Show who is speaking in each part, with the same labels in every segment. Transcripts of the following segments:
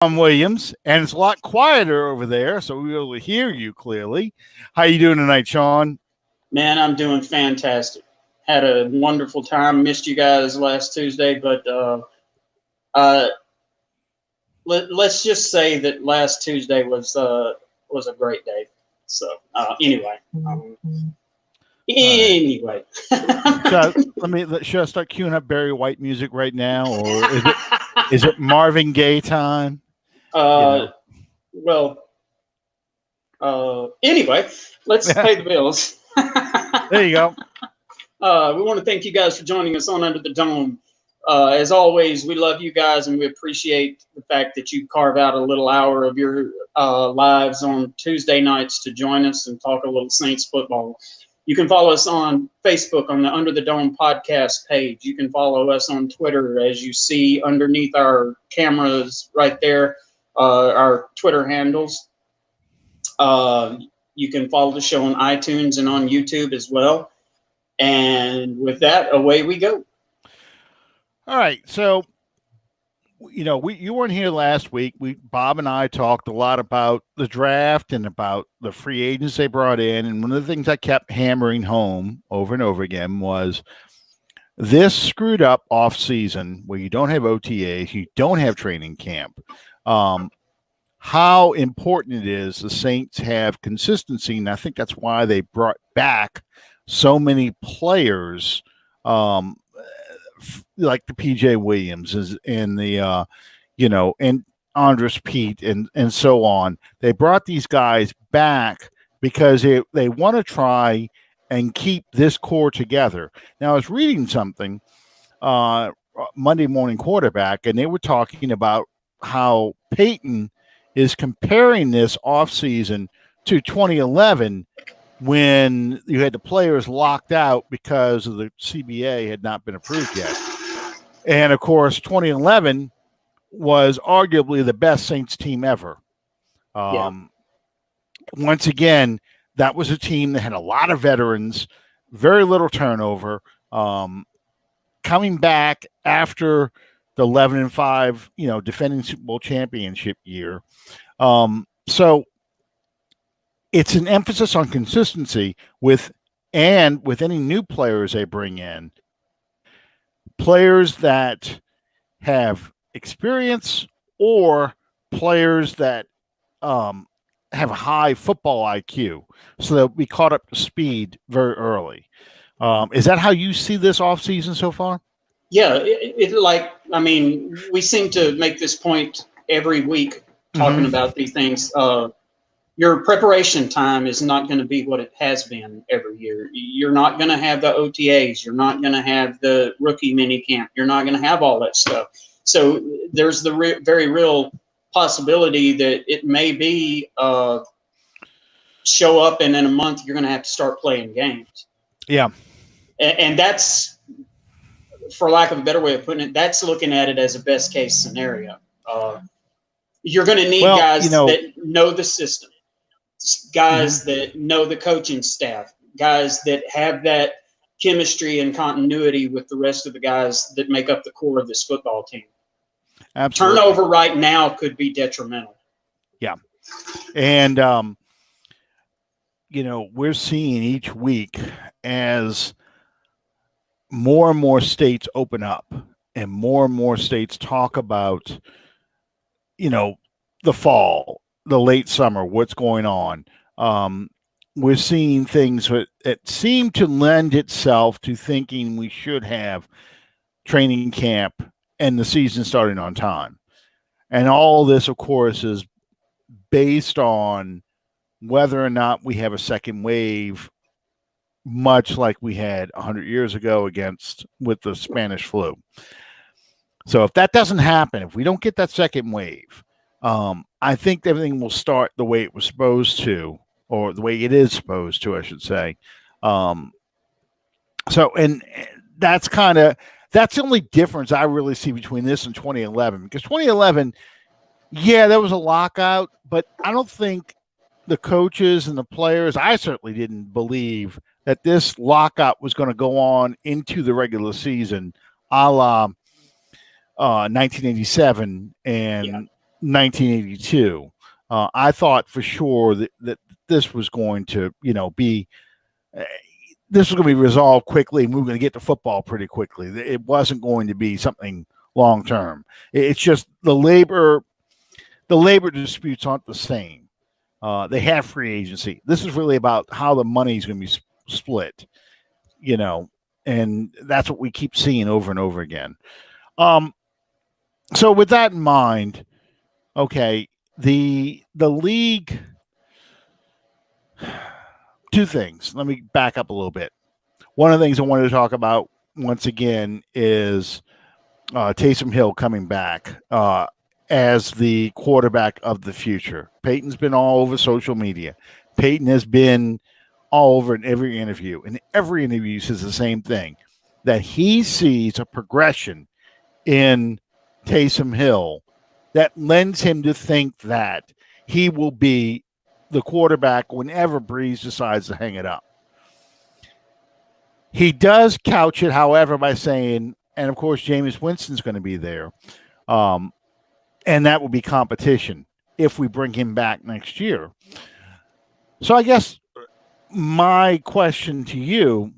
Speaker 1: Williams, and it's a lot quieter over there, so we'll be able to hear you clearly. How you doing tonight, Sean?
Speaker 2: Man, I'm doing fantastic. Had a wonderful time. Missed you guys last Tuesday, but let's just say that last Tuesday was a great day. So anyway. Anyway.
Speaker 1: Should I start queuing up Barry White music right now, or is it Marvin Gaye time?
Speaker 2: Well, anyway, let's pay the bills.
Speaker 1: There you go.
Speaker 2: We want to thank you guys for joining us on Under the Dome. As always, we love you guys, and we appreciate the fact that you carve out a little hour of your lives on Tuesday nights to join us and talk a little Saints football. You can follow us on Facebook on the Under the Dome podcast page. You can follow us on Twitter, as you see underneath our cameras right there, our Twitter handles. You can follow the show on iTunes and on YouTube as well. And with that, away we go.
Speaker 1: All right. So, you weren't here last week. Bob and I talked a lot about the draft and about the free agents they brought in. And one of the things I kept hammering home over and over again was this screwed up off season where you don't have OTAs, you don't have training camp. How important it is the Saints have consistency. And I think that's why they brought back so many players, like the PJ Williams and the, and Andres Pete and so on. They brought these guys back because they want to try and keep this core together. Now, I was reading something, Monday Morning Quarterback, and they were talking about how Payton is comparing this offseason to 2011 when you had the players locked out because of the CBA had not been approved yet. And, of course, 2011 was arguably the best Saints team ever. Once again, that was a team that had a lot of veterans, very little turnover, coming back after the 11-5, defending Super Bowl championship year. So it's an emphasis on consistency with any new players they bring in, players that have experience or players that have a high football IQ, so they'll be caught up to speed very early. Is that how you see this offseason so far?
Speaker 2: Yeah, we seem to make this point every week talking about these things. Your preparation time is not going to be what it has been every year. You're not going to have the OTAs. You're not going to have the rookie mini camp. You're not going to have all that stuff. So there's the very real possibility that it may be show up and in a month you're going to have to start playing games.
Speaker 1: Yeah.
Speaker 2: And that's, for lack of a better way of putting it, that's looking at it as a best case scenario. You're going to need guys that know the system, guys that know the coaching staff, guys that have that chemistry and continuity with the rest of the guys that make up the core of this football team.
Speaker 1: Absolutely.
Speaker 2: Turnover right now could be detrimental.
Speaker 1: Yeah. And, we're seeing each week as more and more states open up and more states talk about, the fall, the late summer, what's going on. We're seeing things that seem to lend itself to thinking we should have training camp and the season starting on time. And all this, of course, is based on whether or not we have a second wave, much like we had 100 years ago with the Spanish flu. So if that doesn't happen, if we don't get that second wave, I think everything will start the way it was supposed to, or the way it is supposed to, I should say. And that's the only difference I really see between this and 2011, because 2011, there was a lockout, but I don't think the coaches and the players, I certainly didn't believe that this lockout was going to go on into the regular season, a la 1987 and 1982. I thought for sure that this was going to, be this was going to be resolved quickly, and we were going to get to football pretty quickly. It wasn't going to be something long term. It's just the labor disputes aren't the same. They have free agency. This is really about how the money is going to be split, and that's what we keep seeing over and over again. So with that in mind, okay, the league. Two things. Let me back up a little bit. One of the things I wanted to talk about once again is Taysom Hill coming back as the quarterback of the future. Payton's been all over social media. Payton has been all over in every interview. And every interview says the same thing, that he sees a progression in Taysom Hill that lends him to think that he will be the quarterback whenever Brees decides to hang it up. He does couch it, however, by saying, and of course, Jameis Winston's going to be there. And that will be competition if we bring him back next year. So I guess my question to you,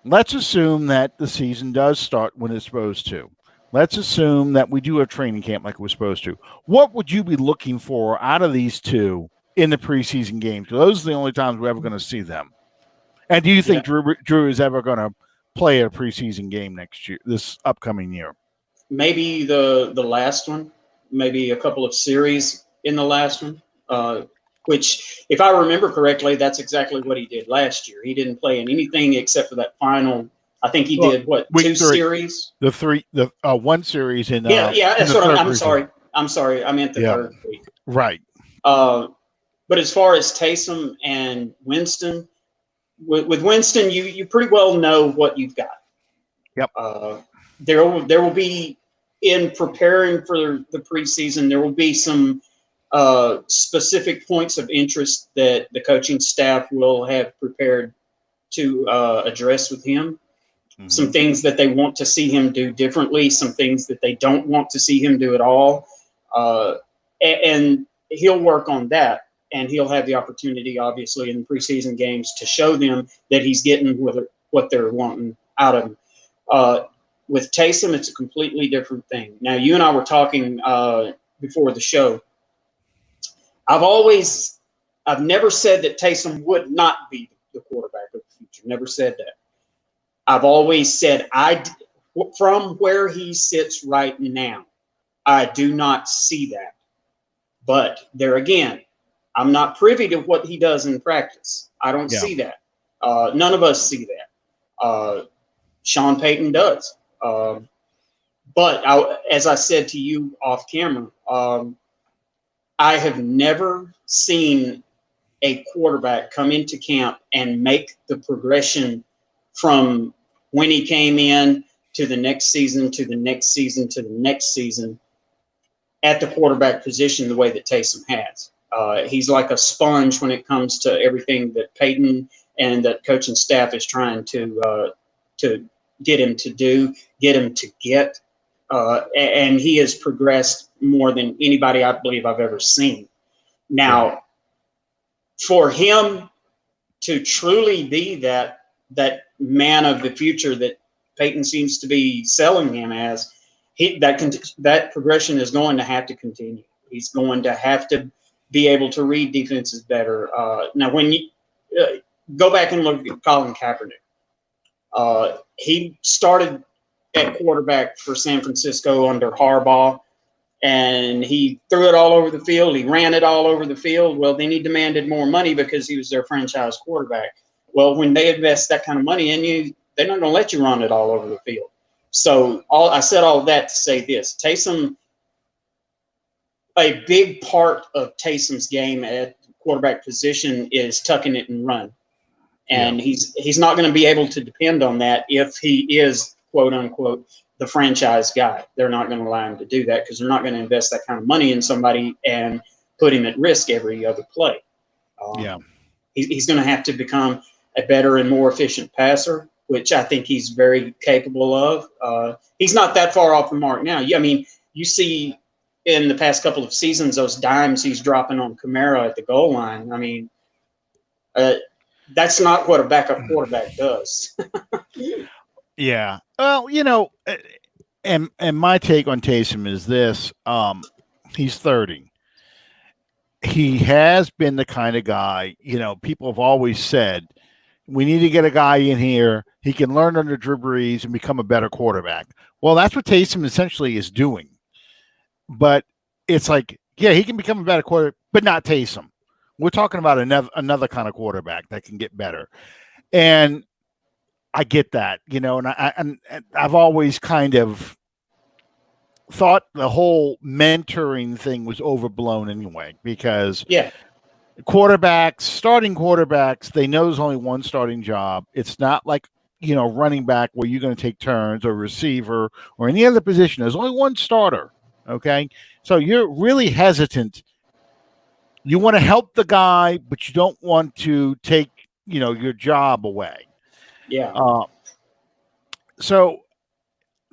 Speaker 1: let's assume that the season does start when it's supposed to. Let's assume that we do a training camp like it was supposed to. What would you be looking for out of these two in the preseason games? Because those are the only times we're ever going to see them. And do you think Drew is ever going to play a preseason game next year, this upcoming year?
Speaker 2: Maybe the last one, maybe a couple of series in the last one, which, if I remember correctly, that's exactly what he did last year. He didn't play in anything except for that final. I think he did two series?
Speaker 1: The one series in
Speaker 2: that's what I'm sorry. I'm sorry. I meant the third week.
Speaker 1: Right.
Speaker 2: But as far as Taysom and Winston, with Winston, you pretty well know what you've got.
Speaker 1: Yep.
Speaker 2: There will be, in preparing for the preseason, there will be some specific points of interest that the coaching staff will have prepared to address with him. Mm-hmm. Some things that they want to see him do differently, some things that they don't want to see him do at all. And he'll work on that, and he'll have the opportunity, obviously, in the preseason games to show them that he's getting what they're wanting out of him. With Taysom, it's a completely different thing. Now, you and I were talking before the show. I've never said that Taysom would not be the quarterback of the future. Never said that. I've always said from where he sits right now, I do not see that. But there again, I'm not privy to what he does in practice. I don't see that. None of us see that. Sean Payton does. But as I said to you off camera, I have never seen a quarterback come into camp and make the progression from when he came in to the next season, to the next season, to the next season at the quarterback position the way that Taysom has. He's like a sponge when it comes to everything that Payton and that coaching staff is trying to get him to do, get him to get. And he has progressed more than anybody I believe I've ever seen. Now, for him to truly be that man of the future that Payton seems to be selling him as, that progression is going to have to continue. He's going to have to be able to read defenses better. Now, when you go back and look at Colin Kaepernick, he started at quarterback for San Francisco under Harbaugh, and he threw it all over the field. He ran it all over the field. Well, then he demanded more money because he was their franchise quarterback. Well, when they invest that kind of money in you, they're not going to let you run it all over the field. So I said all of that to say this. Taysom, a big part of Taysom's game at quarterback position is tucking it and run. And he's not going to be able to depend on that if he is, quote unquote, the franchise guy. They're not going to allow him to do that because they're not going to invest that kind of money in somebody and put him at risk every other play. He's going to have to become a better and more efficient passer, which I think he's very capable of. He's not that far off the mark now. I mean, you see in the past couple of seasons, those dimes he's dropping on Kamara at the goal line. I mean, that's not what a backup quarterback does.
Speaker 1: Yeah. Well, and my take on Taysom is this: he's 30. He has been the kind of guy. People have always said we need to get a guy in here. He can learn under Drew Brees and become a better quarterback. Well, that's what Taysom essentially is doing. But it's like, yeah, he can become a better quarterback, but not Taysom. We're talking about another kind of quarterback that can get better. And I get that, and I've always kind of thought the whole mentoring thing was overblown anyway, because starting quarterbacks, they know there's only one starting job. It's not like, running back where you're going to take turns, or receiver, or any other position. There's only one starter. Okay. So you're really hesitant. You want to help the guy, but you don't want to take, your job away.
Speaker 2: Yeah.
Speaker 1: So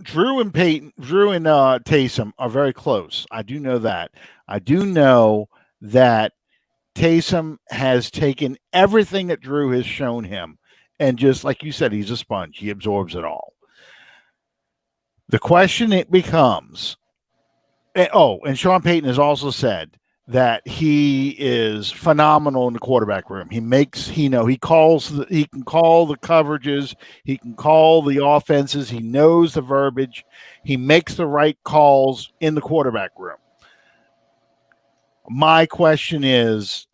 Speaker 1: Drew and Taysom are very close. I do know that. I do know that Taysom has taken everything that Drew has shown him, and just like you said, he's a sponge. He absorbs it all. The question it becomes, and Sean Payton has also said that he is phenomenal in the quarterback room. He can call the coverages. He can call the offenses. He knows the verbiage. He makes the right calls in the quarterback room. My question is,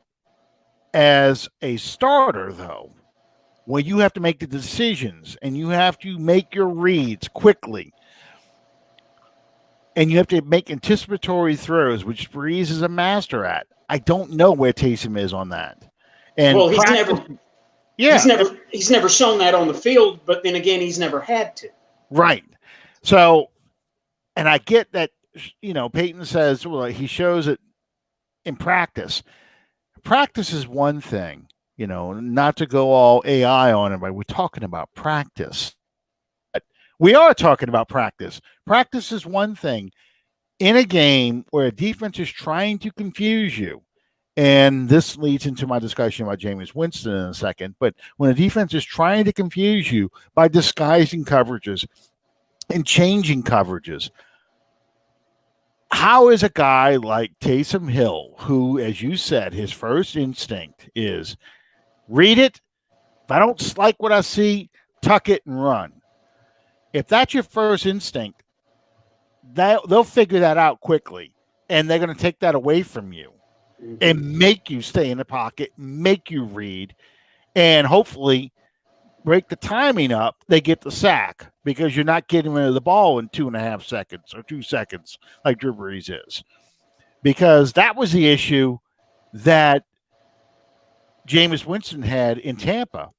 Speaker 1: as a starter, though, when you have to make the decisions and you have to make your reads quickly, and you have to make anticipatory throws, which Brees is a master at. I don't know where Taysom is on that. And
Speaker 2: well, he's never shown that on the field, but then again, he's never had to.
Speaker 1: Right. So, and I get that, Payton says, well, he shows it in practice. Practice is one thing, not to go all AI on it, but we're talking about practice. We are talking about practice. Practice is one thing. In a game where a defense is trying to confuse you, and this leads into my discussion about Jameis Winston in a second, but when a defense is trying to confuse you by disguising coverages and changing coverages, how is a guy like Taysom Hill, who, as you said, his first instinct is read it. If I don't like what I see, tuck it and run. If that's your first instinct, they'll figure that out quickly, and they're going to take that away from you and make you stay in the pocket, make you read, and hopefully break the timing up. They get the sack because you're not getting rid of the ball in 2.5 seconds or 2 seconds like Drew Brees is. Because that was the issue that Jameis Winston had in Tampa,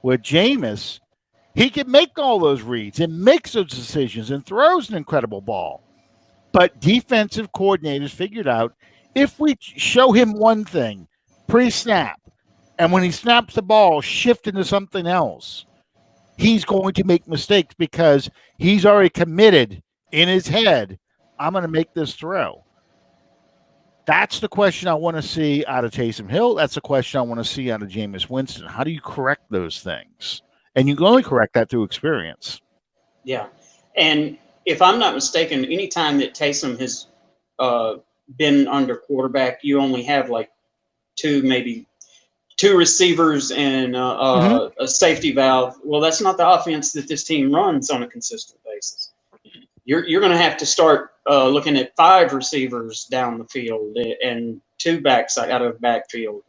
Speaker 1: where Jameis, he can make all those reads and makes those decisions and throws an incredible ball. But defensive coordinators figured out, if we show him one thing, pre-snap, and when he snaps the ball, shift into something else, he's going to make mistakes because he's already committed in his head, I'm going to make this throw. That's the question I want to see out of Taysom Hill. That's the question I want to see out of Jameis Winston. How do you correct those things? And you can only correct that through experience. Yeah.
Speaker 2: And if I'm not mistaken, anytime that Taysom has been under quarterback, you only have like maybe two receivers and a safety valve. Well, that's not the offense that this team runs on a consistent basis. You're going to have to start looking at 5 receivers down the field and 2 backs out of the backfield.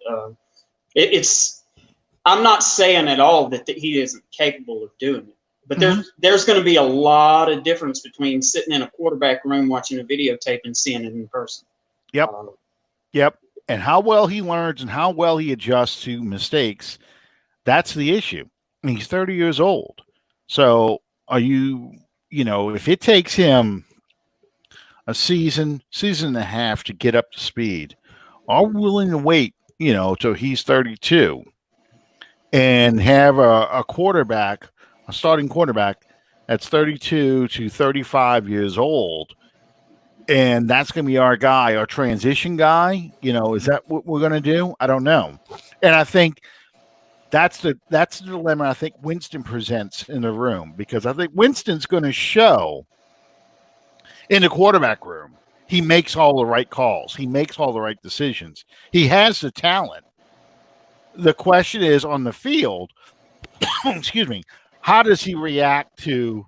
Speaker 2: I'm not saying at all that he isn't capable of doing it, but there's going to be a lot of difference between sitting in a quarterback room watching a videotape and seeing it in person.
Speaker 1: Yep. Yep. And how well he learns and how well he adjusts to mistakes, that's the issue. I mean, he's 30 years old. So if it takes him a season and a half to get up to speed, are we willing to wait, till he's 32 and have a starting quarterback that's 32 to 35 years old and that's going to be our guy, our transition guy. Is that what we're going to do? I don't know. And I think that's the dilemma I think Winston presents in the room, because I think Winston's going to show in the quarterback room he makes all the right calls. He makes all the right decisions. He has the talent. The question is on the field, excuse me, how does he react to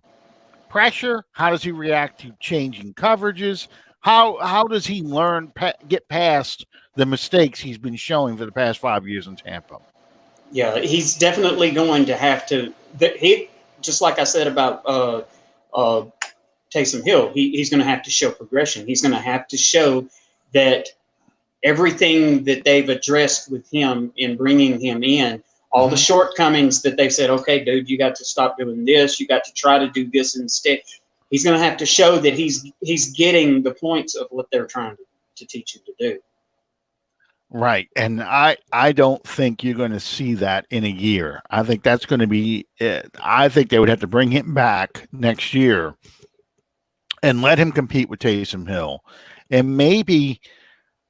Speaker 1: pressure? How does he react to changing coverages? How does he get past the mistakes he's been showing for the past 5 years in Tampa?
Speaker 2: Yeah, he's definitely going to have to. He, just like I said about Taysom Hill, he's going to have to show progression. He's going to have to show that everything that they've addressed with him in bringing him in, all the shortcomings that they said, okay, dude, you got to stop doing this. You got to try to do this instead. He's going to have to show that he's getting the points of what they're trying to teach him to do.
Speaker 1: Right. And I don't think you're going to see that in a year. I think that's going to be it. I think they would have to bring him back next year and let him compete with Taysom Hill. And maybe,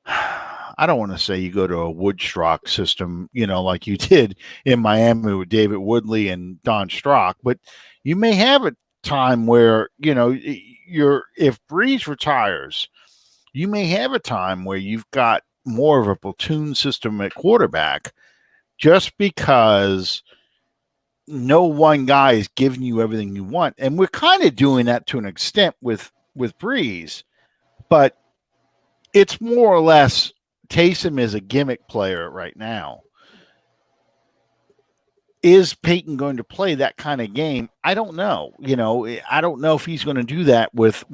Speaker 1: I don't want to say you go to a Woodstock system, like you did in Miami with David Woodley and Don Strock, but you may have a time where, if Brees retires, you may have a time where you've got more of a platoon system at quarterback, just because no one guy is giving you everything you want. And we're kind of doing that to an extent with Brees, but it's more or less Taysom is a gimmick player right now. Is Payton going to play that kind of game? I don't know. I don't know if he's going to do that with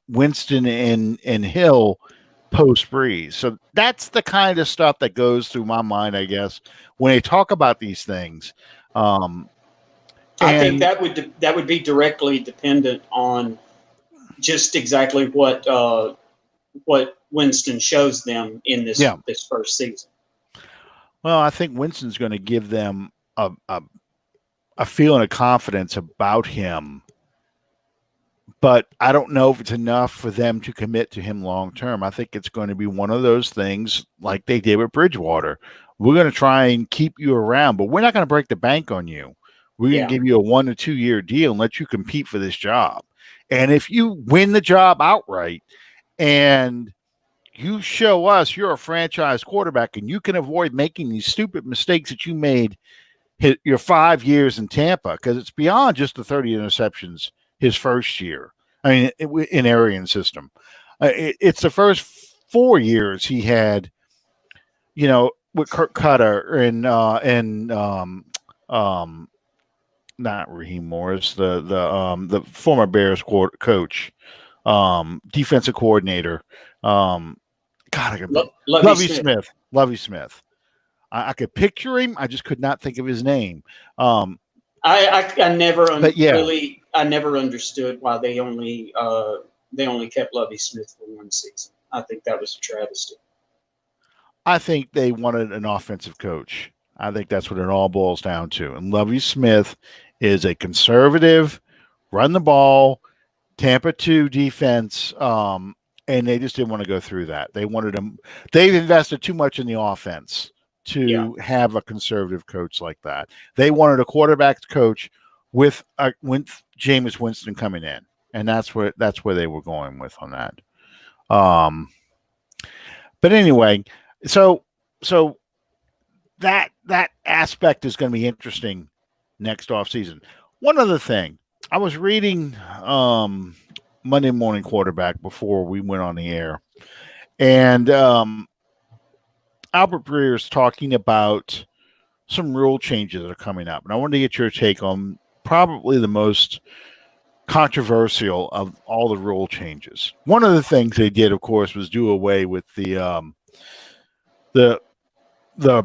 Speaker 1: Winston and Hill post Brees. So that's the kind of stuff that goes through my mind, I guess, when they talk about these things.
Speaker 2: I think that would be directly dependent on just exactly what Winston shows them in this first season.
Speaker 1: Well, I think Winston's going to give them a feeling of confidence about him, but I don't know if it's enough for them to commit to him long term. I think it's going to be one of those things like they did with Bridgewater. We're going to try and keep you around, but we're not going to break the bank on you. We're going to give you a 1 to 2 year deal and let you compete for this job. And if you win the job outright and you show us you're a franchise quarterback and you can avoid making these stupid mistakes that you made your 5 years in Tampa, because it's beyond just the 30 interceptions his first year. I mean, in Arian's system, it's the first 4 years he had, with Kirk Cutter and not Raheem Morris, the former Bears coach, defensive coordinator. Lovie Smith. Lovie Smith. I could picture him. I just could not think of his name.
Speaker 2: I never understood why they only kept Lovie Smith for 1 season. I think that was a travesty.
Speaker 1: I think they wanted an offensive coach. I think that's what it all boils down to. And Lovie Smith is a conservative, run the ball, Tampa 2 defense, and they just didn't want to go through that. They wanted him. They've invested too much in the offense to have a conservative coach like that. They wanted a quarterback coach with Jameis Winston coming in, and that's where they were going with on that. But anyway, so that aspect is going to be interesting next offseason. One other thing, I was reading Monday Morning Quarterback before we went on the air, and Albert Breer's talking about some rule changes that are coming up. And I wanted to get your take on probably the most controversial of all the rule changes. One of the things they did, of course, was do away with the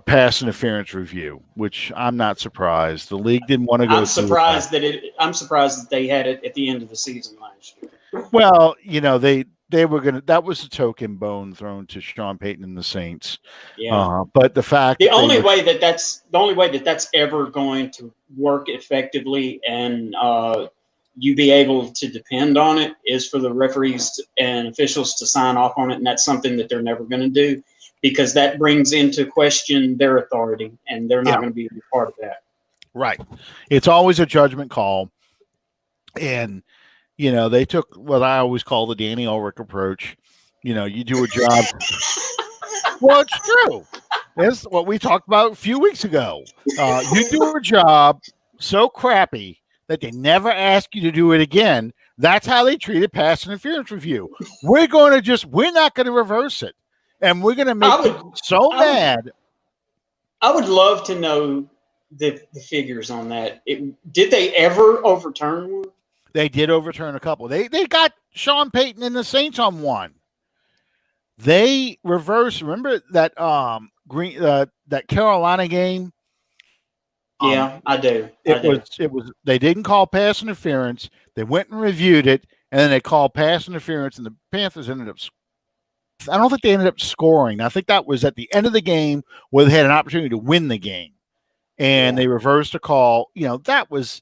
Speaker 1: pass interference review, which I'm not surprised. The league didn't want to go.
Speaker 2: I'm surprised that they had it at the end of the season last year.
Speaker 1: Well, they were going to, that was a token bone thrown to Sean Payton and the Saints.
Speaker 2: Yeah.
Speaker 1: But the fact
Speaker 2: the only way that's ever going to work effectively and you be able to depend on it is for the referees and officials to sign off on it, and that's something that they're never going to do, because that brings into question their authority, and they're not going to be a part of that.
Speaker 1: Right. It's always a judgment call, and they took what I always call the Danny Ulrich approach. You do a job. Well, it's true. That's what we talked about a few weeks ago. You do a job so crappy that they never ask you to do it again. That's how they treated pass interference review. We're not going to reverse it. And we're going to make people so mad.
Speaker 2: I would love to know the figures on that. Did they ever overturn one?
Speaker 1: They did overturn a couple. They got Sean Payton and the Saints on one. They reversed. Remember that that Carolina game?
Speaker 2: Yeah, I do.
Speaker 1: It was. They didn't call pass interference. They went and reviewed it, and then they called pass interference, and the Panthers ended up. I don't think they ended up scoring. I think that was at the end of the game where they had an opportunity to win the game, and they reversed a call. That was.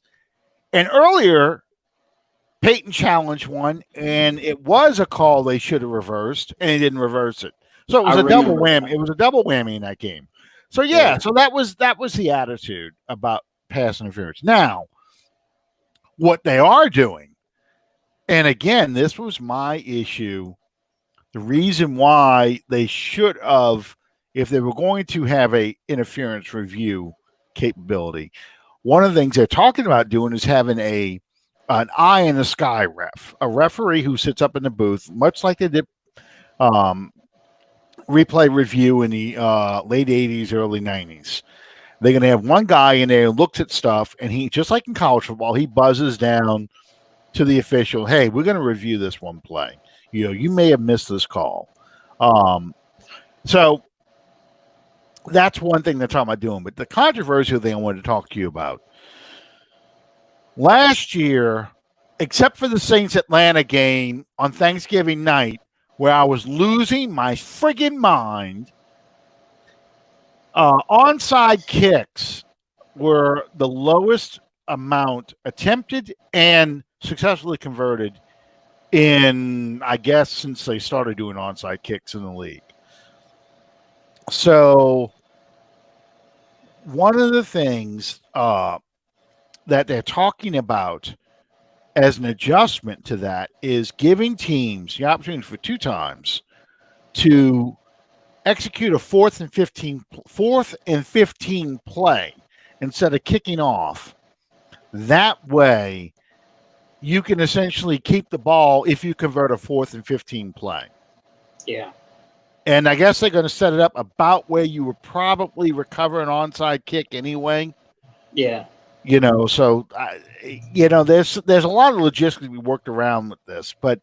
Speaker 1: And earlier, Payton challenged one, and it was a call they should have reversed, and he didn't reverse it. So it was a double whammy. It was a double whammy in that game. So so that was the attitude about pass interference. Now, what they are doing, and again, this was my issue. The reason why they should have, if they were going to have a interference review capability, one of the things they're talking about doing is having an eye in the sky ref, a referee who sits up in the booth, much like they did replay review in the late 80s, early 90s. They're going to have one guy in there who looks at stuff, and he, just like in college football, he buzzes down to the official, hey, we're going to review this one play. You may have missed this call. So that's one thing they're talking about doing. But the controversial thing I wanted to talk to you about, last year, except for the Saints Atlanta game on Thanksgiving night, where I was losing my friggin' mind, onside kicks were the lowest amount attempted and successfully converted in, I guess, since they started doing onside kicks in the league. So one of the things that they're talking about as an adjustment to that is giving teams the opportunity for 2 times to execute a fourth and 15 play instead of kicking off. That way, you can essentially keep the ball if you convert a 4th and 15 play.
Speaker 2: Yeah.
Speaker 1: And I guess they're going to set it up about where you would probably recover an onside kick anyway.
Speaker 2: Yeah.
Speaker 1: So, there's a lot of logistics we worked around with this, but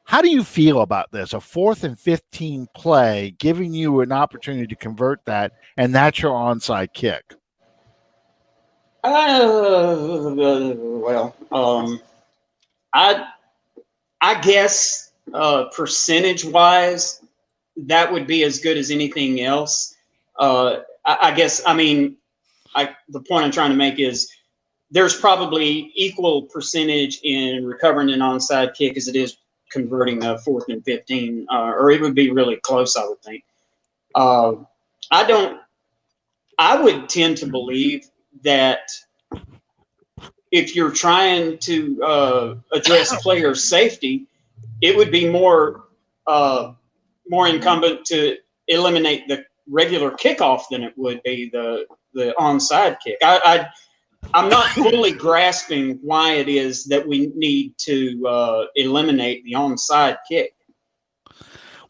Speaker 1: how do you feel about this? A 4th and 15 play giving you an opportunity to convert that, and that's your onside kick.
Speaker 2: I guess percentage-wise, that would be as good as anything else. I guess, the point I'm trying to make is there's probably equal percentage in recovering an onside kick as it is converting a 4th and 15, or it would be really close, I would think. I would tend to believe that if you're trying to address player safety, it would be more incumbent to eliminate the regular kickoff than it would be the onside kick. I'm not fully grasping why it is that we need to eliminate the onside kick.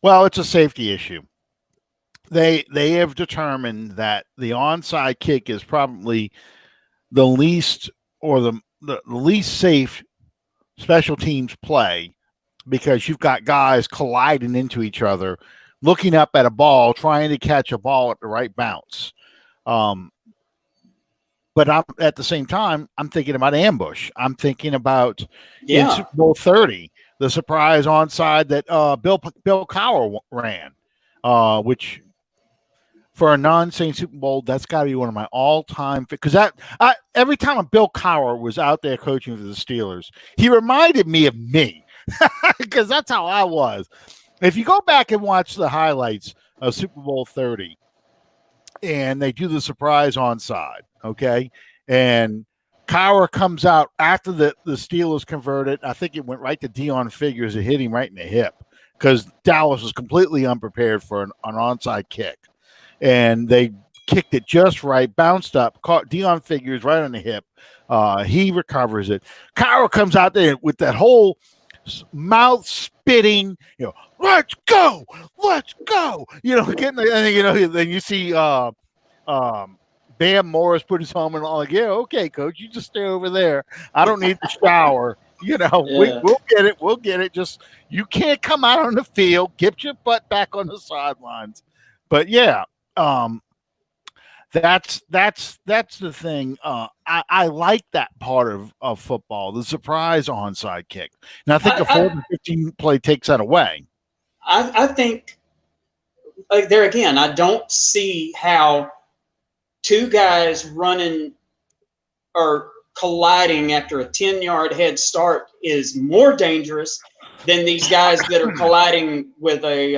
Speaker 1: Well, it's a safety issue. They have determined that the onside kick is probably the least or the least safe special teams play, because you've got guys colliding into each other, looking up at a ball, trying to catch a ball at the right bounce. But at the same time, I'm thinking about ambush. I'm thinking about in Super Bowl 30, the surprise onside that Bill Cowher ran, which for a non-Saint Super Bowl, that's got to be one of my all-time, because every time Bill Cowher was out there coaching for the Steelers, he reminded me of me, because that's how I was. If you go back and watch the highlights of Super Bowl 30, and they do the surprise onside, okay, and Cowher comes out after the Steelers converted. I think it went right to Deion Figures. It hit him right in the hip because Dallas was completely unprepared for an onside kick. And they kicked it just right, bounced up, caught Deion Figures right on the hip. He recovers it. Cowher comes out there with that whole mouth spitting, let's go. Getting then you see Bam Morris put his helmet on, like, yeah, okay, coach, you just stay over there. I don't need the shower. We'll get it. Just you can't come out on the field. Get your butt back on the sidelines. But yeah, that's the thing. I like that part of football, the surprise onside kick. And I think a 4th and 15 play takes that away.
Speaker 2: I think there again, I don't see how two guys running or colliding after a 10-yard head start is more dangerous than these guys that are colliding with a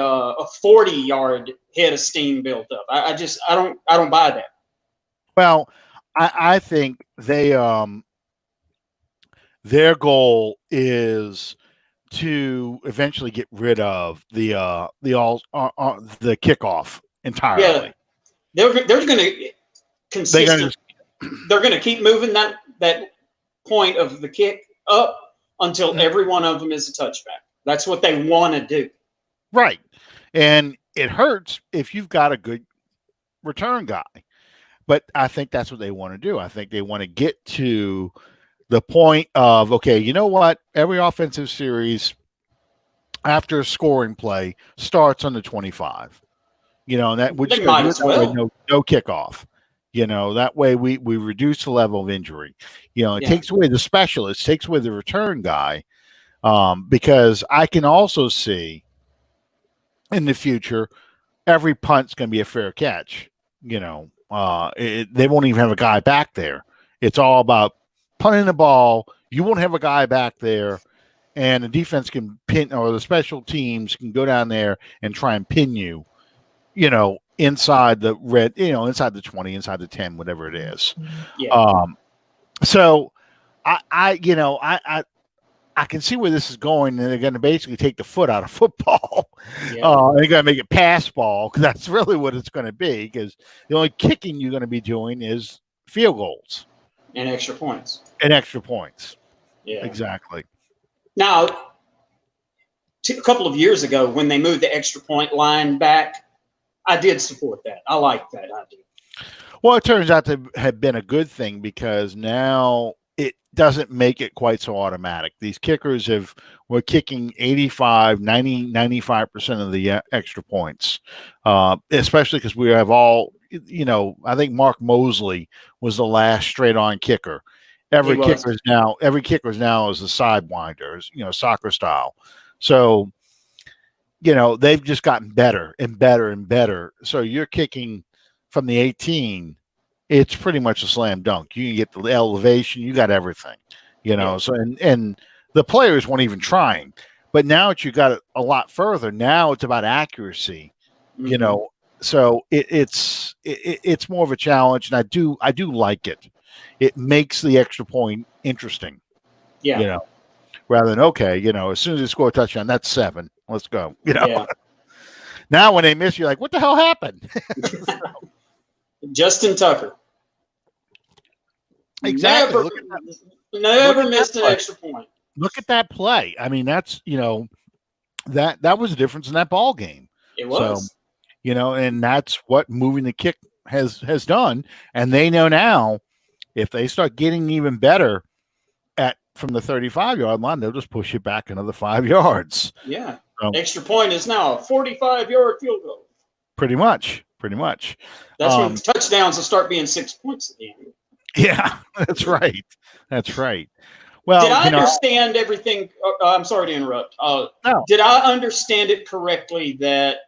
Speaker 2: 40-yard head of steam built up. I don't buy that.
Speaker 1: Well, I think their goal is to eventually get rid of the kickoff entirely.
Speaker 2: Yeah, they're going to consistent. They're going to keep moving that point of the kick up until every one of them is a touchback. That's what they want to do.
Speaker 1: Right. And it hurts if you've got a good return guy. But I think that's what they want to do. I think they want to get to the point of, okay, you know what? Every offensive series after a scoring play starts on the 25. And that would just
Speaker 2: might as well.
Speaker 1: no kickoff. That way we reduce the level of injury. It takes away the specialist, takes away the return guy. Because I can also see in the future, every punt's going to be a fair catch. They won't even have a guy back there. It's all about punting the ball. You won't have a guy back there, and the defense can pin, or the special teams can go down there and try and pin you, inside the red, inside the 20, inside the 10, whatever it is.
Speaker 2: Yeah.
Speaker 1: So I can see where this is going, and they're going to basically take the foot out of football. Yeah. They're going to make it pass ball, because that's really what it's going to be, because the only kicking you're going to be doing is field goals.
Speaker 2: And extra points.
Speaker 1: Yeah. Exactly.
Speaker 2: Now, a couple of years ago, when they moved the extra point line back, I did support that. I like that idea.
Speaker 1: Well, it turns out to have been a good thing, because now it doesn't make it quite so automatic. These kickers were kicking 85, 90, 95% of the extra points, especially because we have all, I think Mark Mosley was the last straight on kicker. Every kicker is now is a sidewinder, soccer style. So, they've just gotten better and better and better. So you're kicking from the 18, it's pretty much a slam dunk. You can get the elevation, you got everything, So and the players weren't even trying. But now that you got it a lot further, now it's about accuracy, So it's more of a challenge, and I do like it. It makes the extra point interesting.
Speaker 2: Yeah.
Speaker 1: Rather than, okay, as soon as they score a touchdown, that's 7. Let's go.
Speaker 2: Yeah.
Speaker 1: Now when they miss, you're like, what the hell happened?
Speaker 2: Justin Tucker.
Speaker 1: Exactly.
Speaker 2: Never missed an extra point.
Speaker 1: Look at that play. I mean, that's that was the difference in that ball game.
Speaker 2: It was.
Speaker 1: So, and that's what moving the kick has done. And they know now, if they start getting even better from the 35-yard line, they'll just push it back another 5 yards.
Speaker 2: Yeah. Extra point is now a 45-yard field goal.
Speaker 1: Pretty much.
Speaker 2: That's when touchdowns will start being 6 points at the end.
Speaker 1: Yeah, that's right. Well,
Speaker 2: did I understand everything? I'm sorry to interrupt.
Speaker 1: No.
Speaker 2: Did I understand it correctly that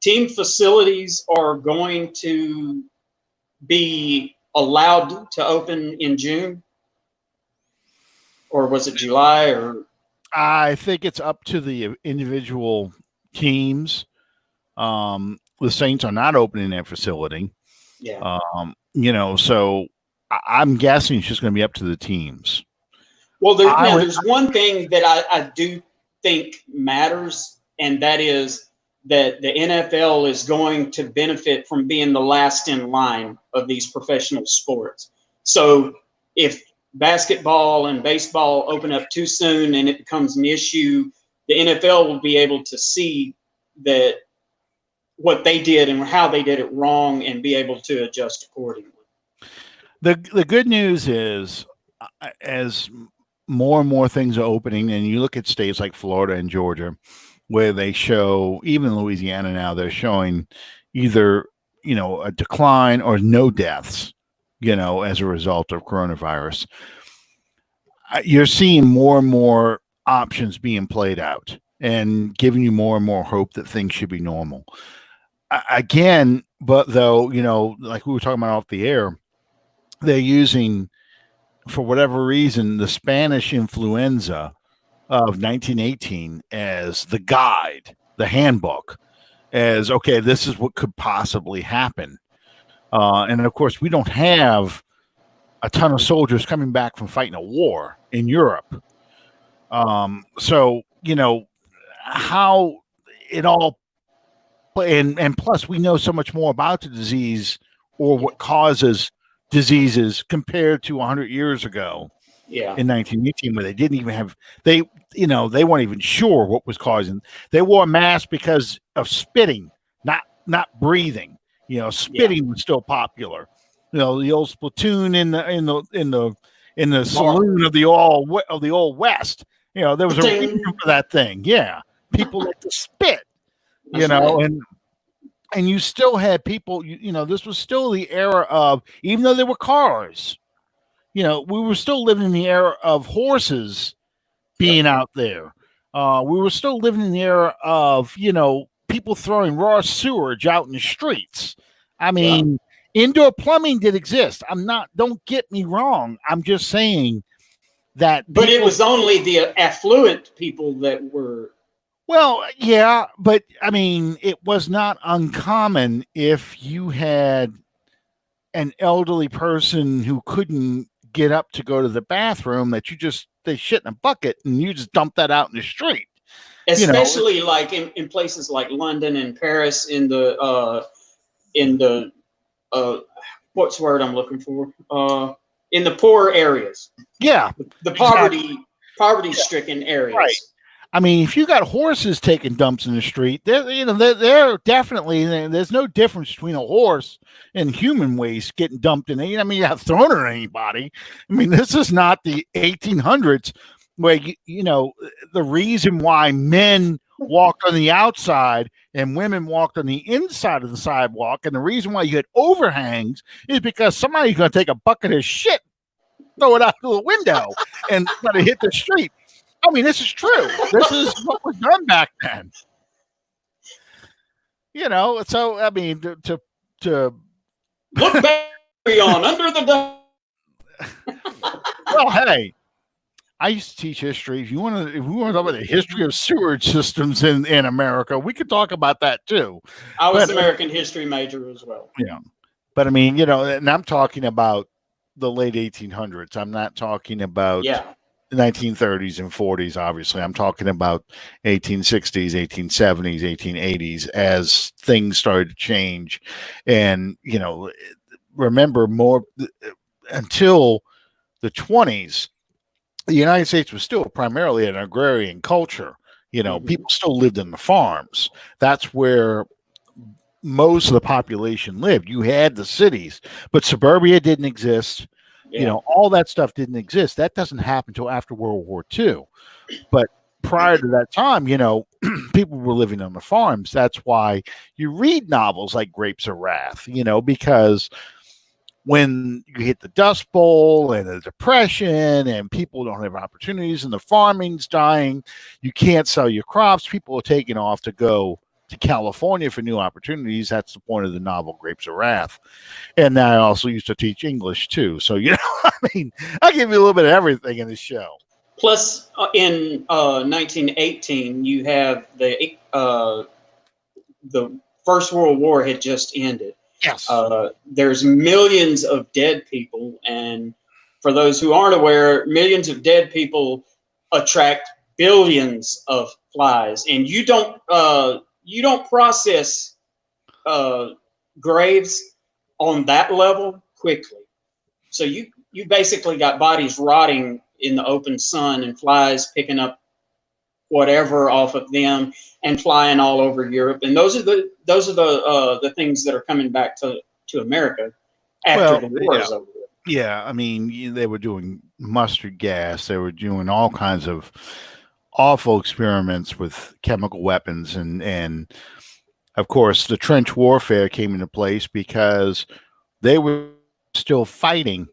Speaker 2: team facilities are going to be allowed to open in June? Or was it July? Or
Speaker 1: I think it's up to the individual teams. The Saints are not opening their facility.
Speaker 2: yeah.
Speaker 1: So I'm guessing it's just going to be up to the teams.
Speaker 2: Well, there's one thing that I do think matters, and that is that the NFL is going to benefit from being the last in line of these professional sports. So if basketball and baseball open up too soon and it becomes an issue, the NFL will be able to see that what they did and how they did it wrong and be able to adjust accordingly.
Speaker 1: The good news is, as more and more things are opening, and you look at states like Florida and Georgia, where they show, even Louisiana now, they're showing either, a decline or no deaths, as a result of coronavirus. You're seeing more and more options being played out and giving you more and more hope that things should be normal. Again, but though, like we were talking about off the air, they're using, for whatever reason, the Spanish influenza of 1918 as the guide, the handbook, as, okay, this is what could possibly happen. And of course, we don't have a ton of soldiers coming back from fighting a war in Europe. So, how it all, and plus we know so much more about the disease or what causes diseases compared to 100 years ago.
Speaker 2: Yeah.
Speaker 1: In 1918, where they didn't even have, they weren't even sure what was causing. They wore a mask because of spitting, not breathing. Spitting was still popular. The old spittoon in the saloon of the old West. There was a reason for that thing. Yeah, people like to spit.
Speaker 2: Right.
Speaker 1: and you still had people. This was still the era of, even though there were cars, we were still living in the era of horses being out there. We were still living in the era of, people throwing raw sewage out in the streets. I mean, indoor plumbing did exist. Don't get me wrong. I'm just saying that.
Speaker 2: But it was only the affluent people that were.
Speaker 1: Well, yeah, but I mean, it was not uncommon if you had an elderly person who couldn't get up to go to the bathroom, that they shit in a bucket and you just dump that out in the street.
Speaker 2: Especially like in places like London and Paris, in the what's the word I'm looking for? In the poor areas.
Speaker 1: Yeah.
Speaker 2: The poverty-stricken areas.
Speaker 1: Right. I mean, if you got horses taking dumps in the street, they're definitely, there's no difference between a horse and human waste getting dumped in. I mean, you have thrown it at anybody. I mean, this is not the 1800s where, the reason why men walked on the outside and women walked on the inside of the sidewalk, and the reason why you had overhangs is because somebody's going to take a bucket of shit, throw it out the window, and let it hit the street. I mean, this is true. This is what was done back then. So I mean, to
Speaker 2: look back on under the dome.
Speaker 1: Well, hey, I used to teach history. If we want to talk about the history of sewage systems in America, we could talk about that too.
Speaker 2: I was an American history major as well.
Speaker 1: Yeah, but I mean, and I'm talking about the late 1800s. I'm not talking about the 1930s and 40s. Obviously, I'm talking about 1860s, 1870s, 1880s, as things started to change. And remember, more until the 20s, the United States was still primarily an agrarian culture. People still lived in the farms. That's where most of the population lived. You had the cities, but suburbia didn't exist. All that stuff didn't exist. That doesn't happen until after World War II. But prior to that time, people were living on the farms. That's why you read novels like Grapes of Wrath, because when you hit the Dust Bowl and the Depression and people don't have opportunities and the farming's dying, you can't sell your crops, people are taking off to go to California for new opportunities. That's the point of the novel Grapes of Wrath. And I also used to teach English too. So, I mean, I give you a little bit of everything in this show.
Speaker 2: Plus, in 1918, you have the First World War had just ended.
Speaker 1: Yes.
Speaker 2: There's millions of dead people, and for those who aren't aware, millions of dead people attract billions of flies, and you don't process graves on that level quickly. So you basically got bodies rotting in the open sun and flies picking up whatever off of them and flying all over Europe. And those are the things that are coming back to America after the war is over.
Speaker 1: Yeah, I mean, they were doing mustard gas. They were doing all kinds of awful experiments with chemical weapons, and of course, the trench warfare came into place because they were still fighting,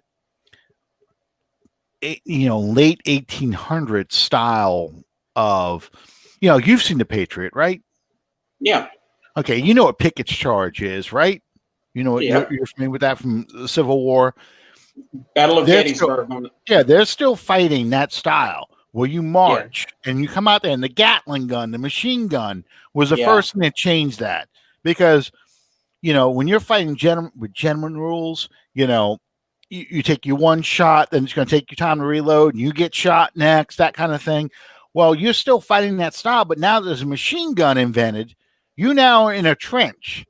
Speaker 1: late 1800s style of, you've seen the Patriot, right?
Speaker 2: Yeah.
Speaker 1: Okay, you know what Pickett's charge is, right? You're familiar with that from the Civil War.
Speaker 2: Battle of Gettysburg.
Speaker 1: They're still fighting that style where you march and you come out there, and the Gatling gun, the machine gun was the first thing that changed that. Because, when you're fighting with gentleman rules, you take your one shot, then it's going to take you time to reload, and you get shot next, that kind of thing. Well, you're still fighting that style, but now there's a machine gun invented. You now are in a trench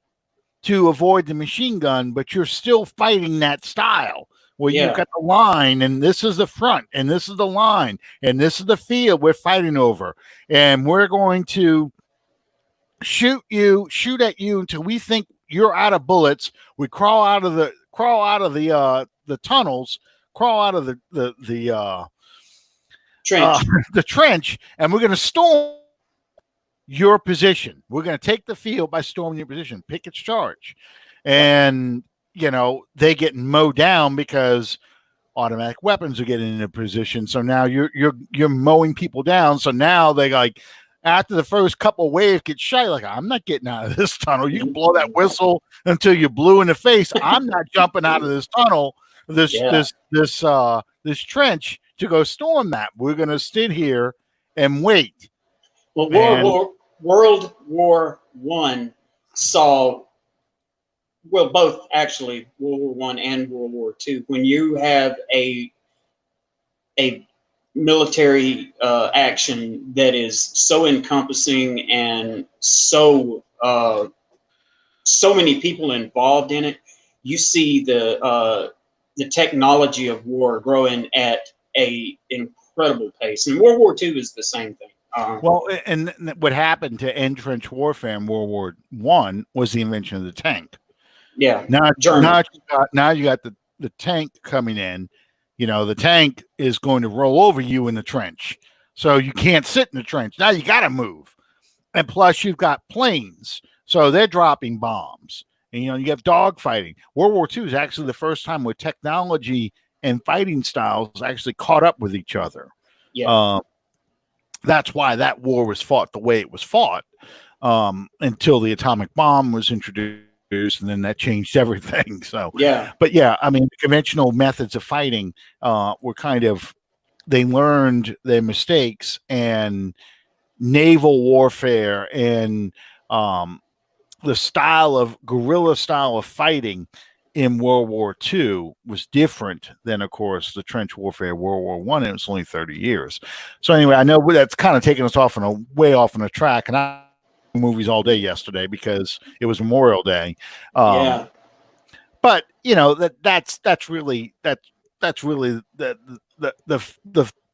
Speaker 1: to avoid the machine gun, but you're still fighting that style where you've got the line, and this is the front, and this is the line, and this is the field we're fighting over, and we're going to shoot at you until we think you're out of bullets. We crawl out of the tunnels, crawl out of the
Speaker 2: trench,
Speaker 1: the trench, and we're going to storm your position. We're going to take the field by storming your position. Pickett's charge, and they get mowed down because automatic weapons are getting into position. So now you're mowing people down. So now they after the first couple waves get shot, I'm not getting out of this tunnel. You can blow that whistle until you're blue in the face. I'm not jumping out of this tunnel, this trench to go storm that. We're going to sit here and wait.
Speaker 2: Well, World War I saw, well, both actually, World War I and World War II, when you have a military action that is so encompassing and so many people involved in it, you see the technology of war growing at a incredible pace. And World War II is the same thing.
Speaker 1: Well, and what happened to end trench warfare in World War I was the invention of the tank.
Speaker 2: Yeah.
Speaker 1: Now you got the tank coming in. The tank is going to roll over you in the trench. So you can't sit in the trench. Now you got to move. And plus you've got planes. So they're dropping bombs. And, you have dogfighting. World War II is actually the first time where technology and fighting styles actually caught up with each other.
Speaker 2: Yeah.
Speaker 1: That's why that war was fought the way it was fought until the atomic bomb was introduced, and then that changed everything. So, I mean, the conventional methods of fighting they learned their mistakes, and naval warfare and the guerrilla style of fighting in World War II was different than, of course, the trench warfare World War I, and it was only 30 years. So anyway, I know that's kind of taking us way off on a track, and I movies all day yesterday because it was Memorial Day. But that's really the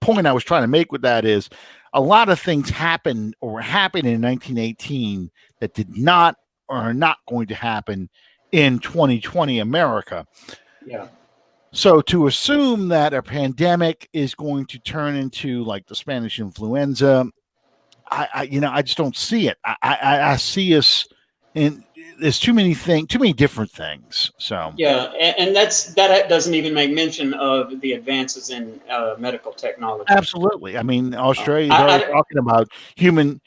Speaker 1: point I was trying to make with that is a lot of things happened or were happening in 1918 that did not or are not going to happen in 2020 America.
Speaker 2: Yeah.
Speaker 1: So to assume that a pandemic is going to turn into like the Spanish influenza, I just don't see it. I see us in there's too many different things. So
Speaker 2: and that doesn't even make mention of the advances in medical technology.
Speaker 1: Absolutely. I mean, Australia is already talking about human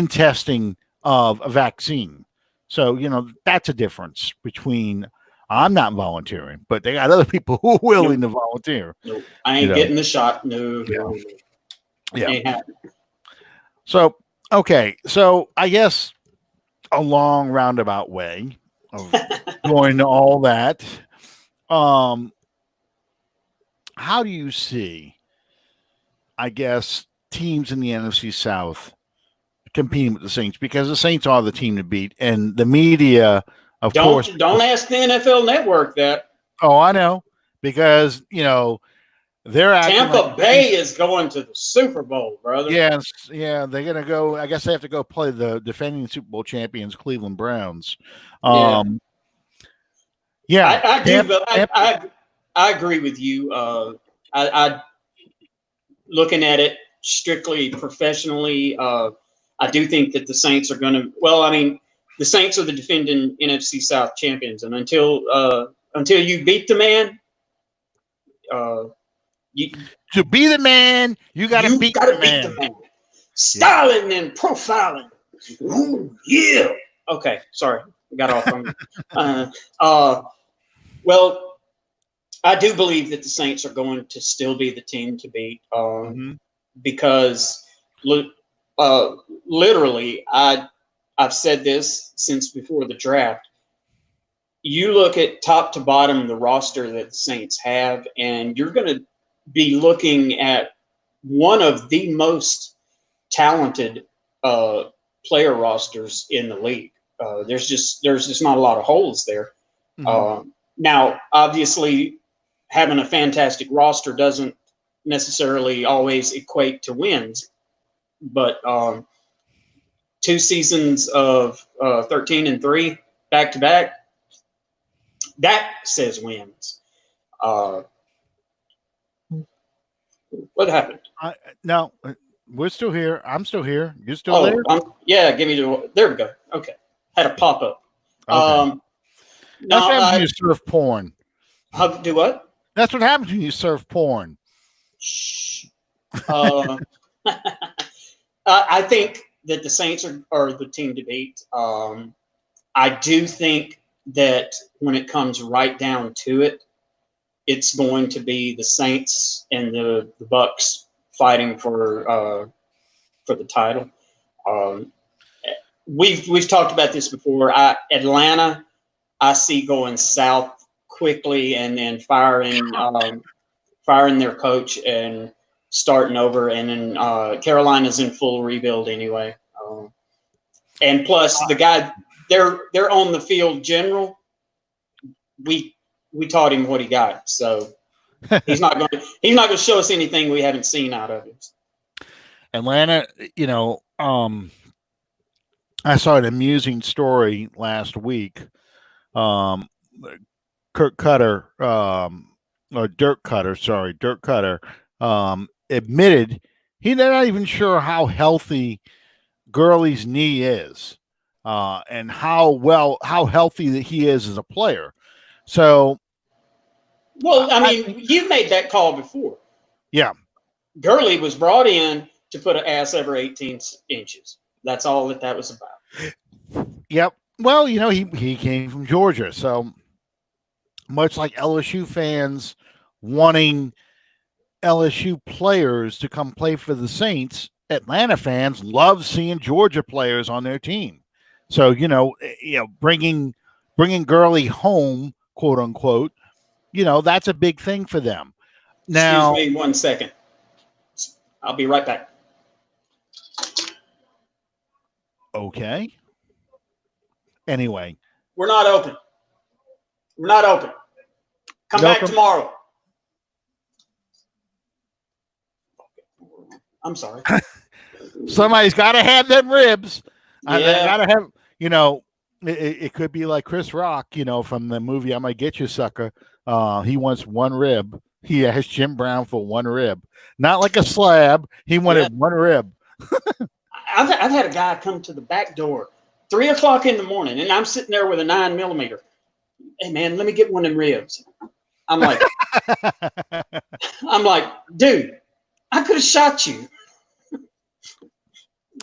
Speaker 1: testing of a vaccine. So, that's a difference between I'm not volunteering, but they got other people who are willing to volunteer.
Speaker 2: Nope. I ain't getting the shot. No.
Speaker 1: Yeah.
Speaker 2: Ain't happening.
Speaker 1: So, okay. So I guess a long roundabout way of going to all that. How do you see, I guess, teams in the NFC South competing with the Saints? Because the Saints are the team to beat, and the media, of course.
Speaker 2: Don't ask the NFL Network that.
Speaker 1: Oh, I know, because they're
Speaker 2: Tampa Bay is going to the Super Bowl, brother.
Speaker 1: Yes, yeah, they're gonna go. I guess they have to go play the defending Super Bowl champions, Cleveland Browns.
Speaker 2: I do, but I agree with you. I looking at it strictly professionally. I do think that the Saints are going to. Well, I mean, the Saints are the defending NFC South champions, and until you beat the man,
Speaker 1: to be the man, you got to beat the man.
Speaker 2: Styling and profiling. Ooh, yeah. Okay, sorry, got off on. Well, I do believe that the Saints are going to still be the team to beat because literally, I've said this since before the draft. You look at top to bottom the roster that the Saints have, and you're going to be looking at one of the most talented player rosters in the league. There's just not a lot of holes there. Now, obviously, having a fantastic roster doesn't necessarily always equate to wins, but 2 seasons of 13-3 back to back, that says wins. What happened?
Speaker 1: No, we're still here. I'm still here. You're still there?
Speaker 2: Yeah, give me there we go. Okay. Had a pop up.
Speaker 1: Okay. That's what happens when you surf porn.
Speaker 2: Do what?
Speaker 1: That's what happens when you surf porn.
Speaker 2: Shh. I think that the Saints are the team to beat. I do think that when it comes right down to it, it's going to be the Saints and the Bucks fighting for the title. We've talked about this before. Atlanta, I see going south quickly and then firing their coach and starting over. And then Carolina's in full rebuild anyway. And plus the guy, they're on the field general. We taught him what he got, so he's not going to show us anything we haven't seen out of him.
Speaker 1: Atlanta, I saw an amusing story last week. Dirk Cutter, admitted he's not even sure how healthy Gurley's knee is, and how healthy that he is as a player. So,
Speaker 2: well, I mean, you've made that call before.
Speaker 1: Yeah,
Speaker 2: Gurley was brought in to put an ass over 18 inches. That's all that was about.
Speaker 1: Yep. Well, he came from Georgia, so much like LSU fans wanting LSU players to come play for the Saints, Atlanta fans love seeing Georgia players on their team. So, bringing Gurley home, quote unquote, that's a big thing for them. Now,
Speaker 2: excuse me 1 second. I'll be right back.
Speaker 1: Okay. Anyway,
Speaker 2: we're not open. Come back tomorrow. I'm sorry.
Speaker 1: Somebody's got to have them ribs.
Speaker 2: Yeah.
Speaker 1: I got to have, it could be like Chris Rock, from the movie I Might Get You, Sucker. He wants one rib. He asked Jim Brown for one rib. Not like a slab. He wanted one rib.
Speaker 2: I've had a guy come to the back door 3:00 in the morning, and I'm sitting there with a 9mm. Hey man, let me get one of them ribs. I'm like, dude, I could have shot you.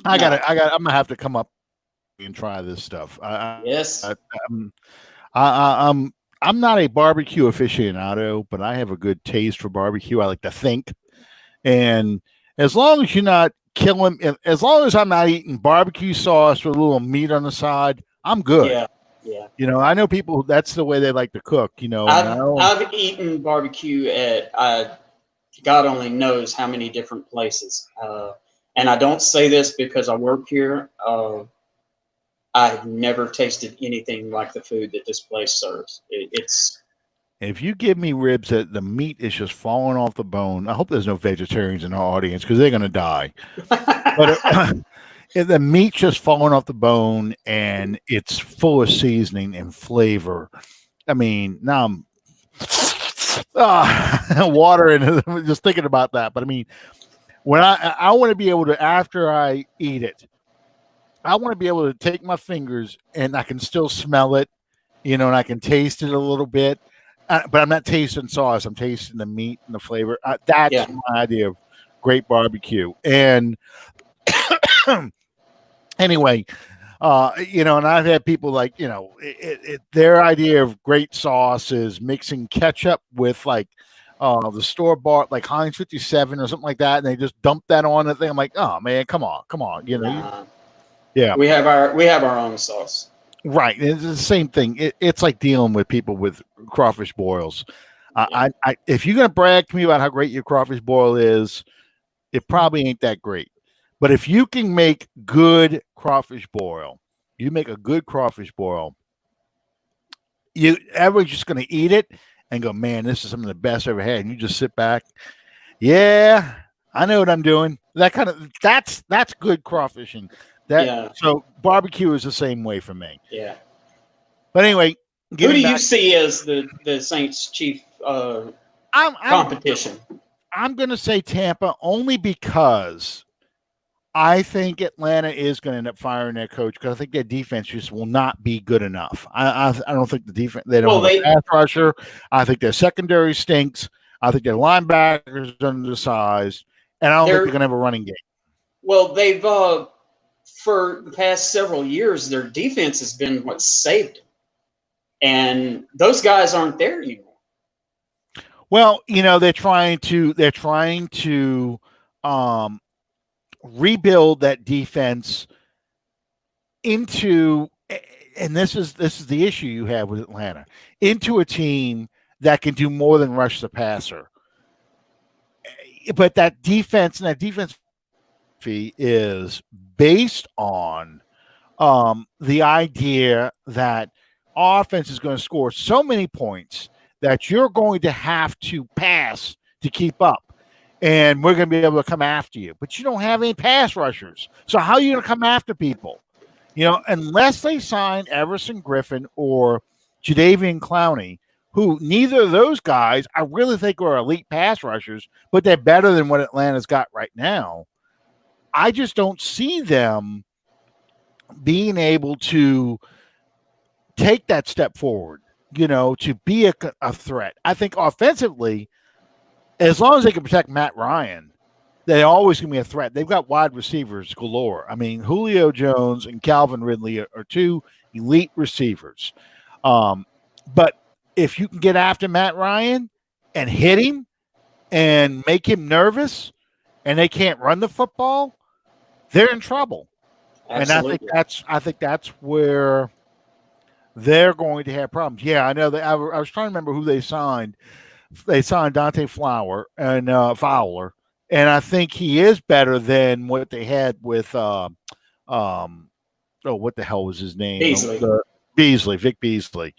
Speaker 1: I'm gonna have to come up and try this stuff.
Speaker 2: Yes.
Speaker 1: I'm not a barbecue aficionado, but I have a good taste for barbecue. I like to think, and as long as you're not killing, as long as I'm not eating barbecue sauce with a little meat on the side, I'm good.
Speaker 2: Yeah. Yeah.
Speaker 1: I know people that's the way they like to cook. And
Speaker 2: I've eaten barbecue at God only knows how many different places. And I don't say this because I work here. I've never tasted anything like the food that this place serves. It's
Speaker 1: if you give me ribs that the meat is just falling off the bone, I hope there's no vegetarians in our audience because they're going to die. But if the meat's just falling off the bone and it's full of seasoning and flavor, I mean, now I'm water and just thinking about that. But I mean, when I want to be able to, after I eat it, I want to be able to take my fingers and I can still smell it, and I can taste it a little bit. But I'm not tasting sauce. I'm tasting the meat and the flavor. That's my idea of great barbecue. And anyway, and I've had people like, their idea of great sauce is mixing ketchup with like the store bought like Heinz 57 or something like that, and they just dump that on the thing. I'm like, oh man, come on, yeah.
Speaker 2: We have our own sauce.
Speaker 1: Right, it's the same thing. It's like dealing with people with crawfish boils. If you're gonna brag to me about how great your crawfish boil is, it probably ain't that great. But if you can make good crawfish boil, you everyone's just gonna eat it and go, man, this is some of the best I've ever had. And you just sit back, yeah, I know what I'm doing. That's good crawfishing. So barbecue is the same way for me.
Speaker 2: Yeah.
Speaker 1: But anyway,
Speaker 2: who do you see as the Saints' chief competition?
Speaker 1: I'm going to say Tampa only because I think Atlanta is going to end up firing their coach because I think their defense just will not be good enough. I don't think the defense they don't have a pass rusher. I think their secondary stinks. I think their linebackers are undersized, and I don't think they're going to have a running game.
Speaker 2: Well, they've for the past several years, their defense has been what saved them. And those guys aren't there anymore.
Speaker 1: Well, they're trying to rebuild that defense into, and this is the issue you have with Atlanta, into a team that can do more than rush the passer. But that defense is based on the idea that offense is going to score so many points that you're going to have to pass to keep up, and we're going to be able to come after you. But you don't have any pass rushers, so how are you going to come after people? Unless they sign Everson Griffin or Jadeveon Clowney, who neither of those guys I really think are elite pass rushers, but they're better than what Atlanta's got right now. I just don't see them being able to take that step forward, to be a threat. I think offensively, as long as they can protect Matt Ryan, they're always going to be a threat. They've got wide receivers galore. I mean, Julio Jones and Calvin Ridley are two elite receivers. But if you can get after Matt Ryan and hit him and make him nervous and they can't run the football, they're in trouble.
Speaker 2: Absolutely.
Speaker 1: And I think that's where they're going to have problems. Yeah, I know that. I was trying to remember who they signed. They signed Dante Fowler, and I think he is better than what they had with what the hell was his name? Vic Beasley.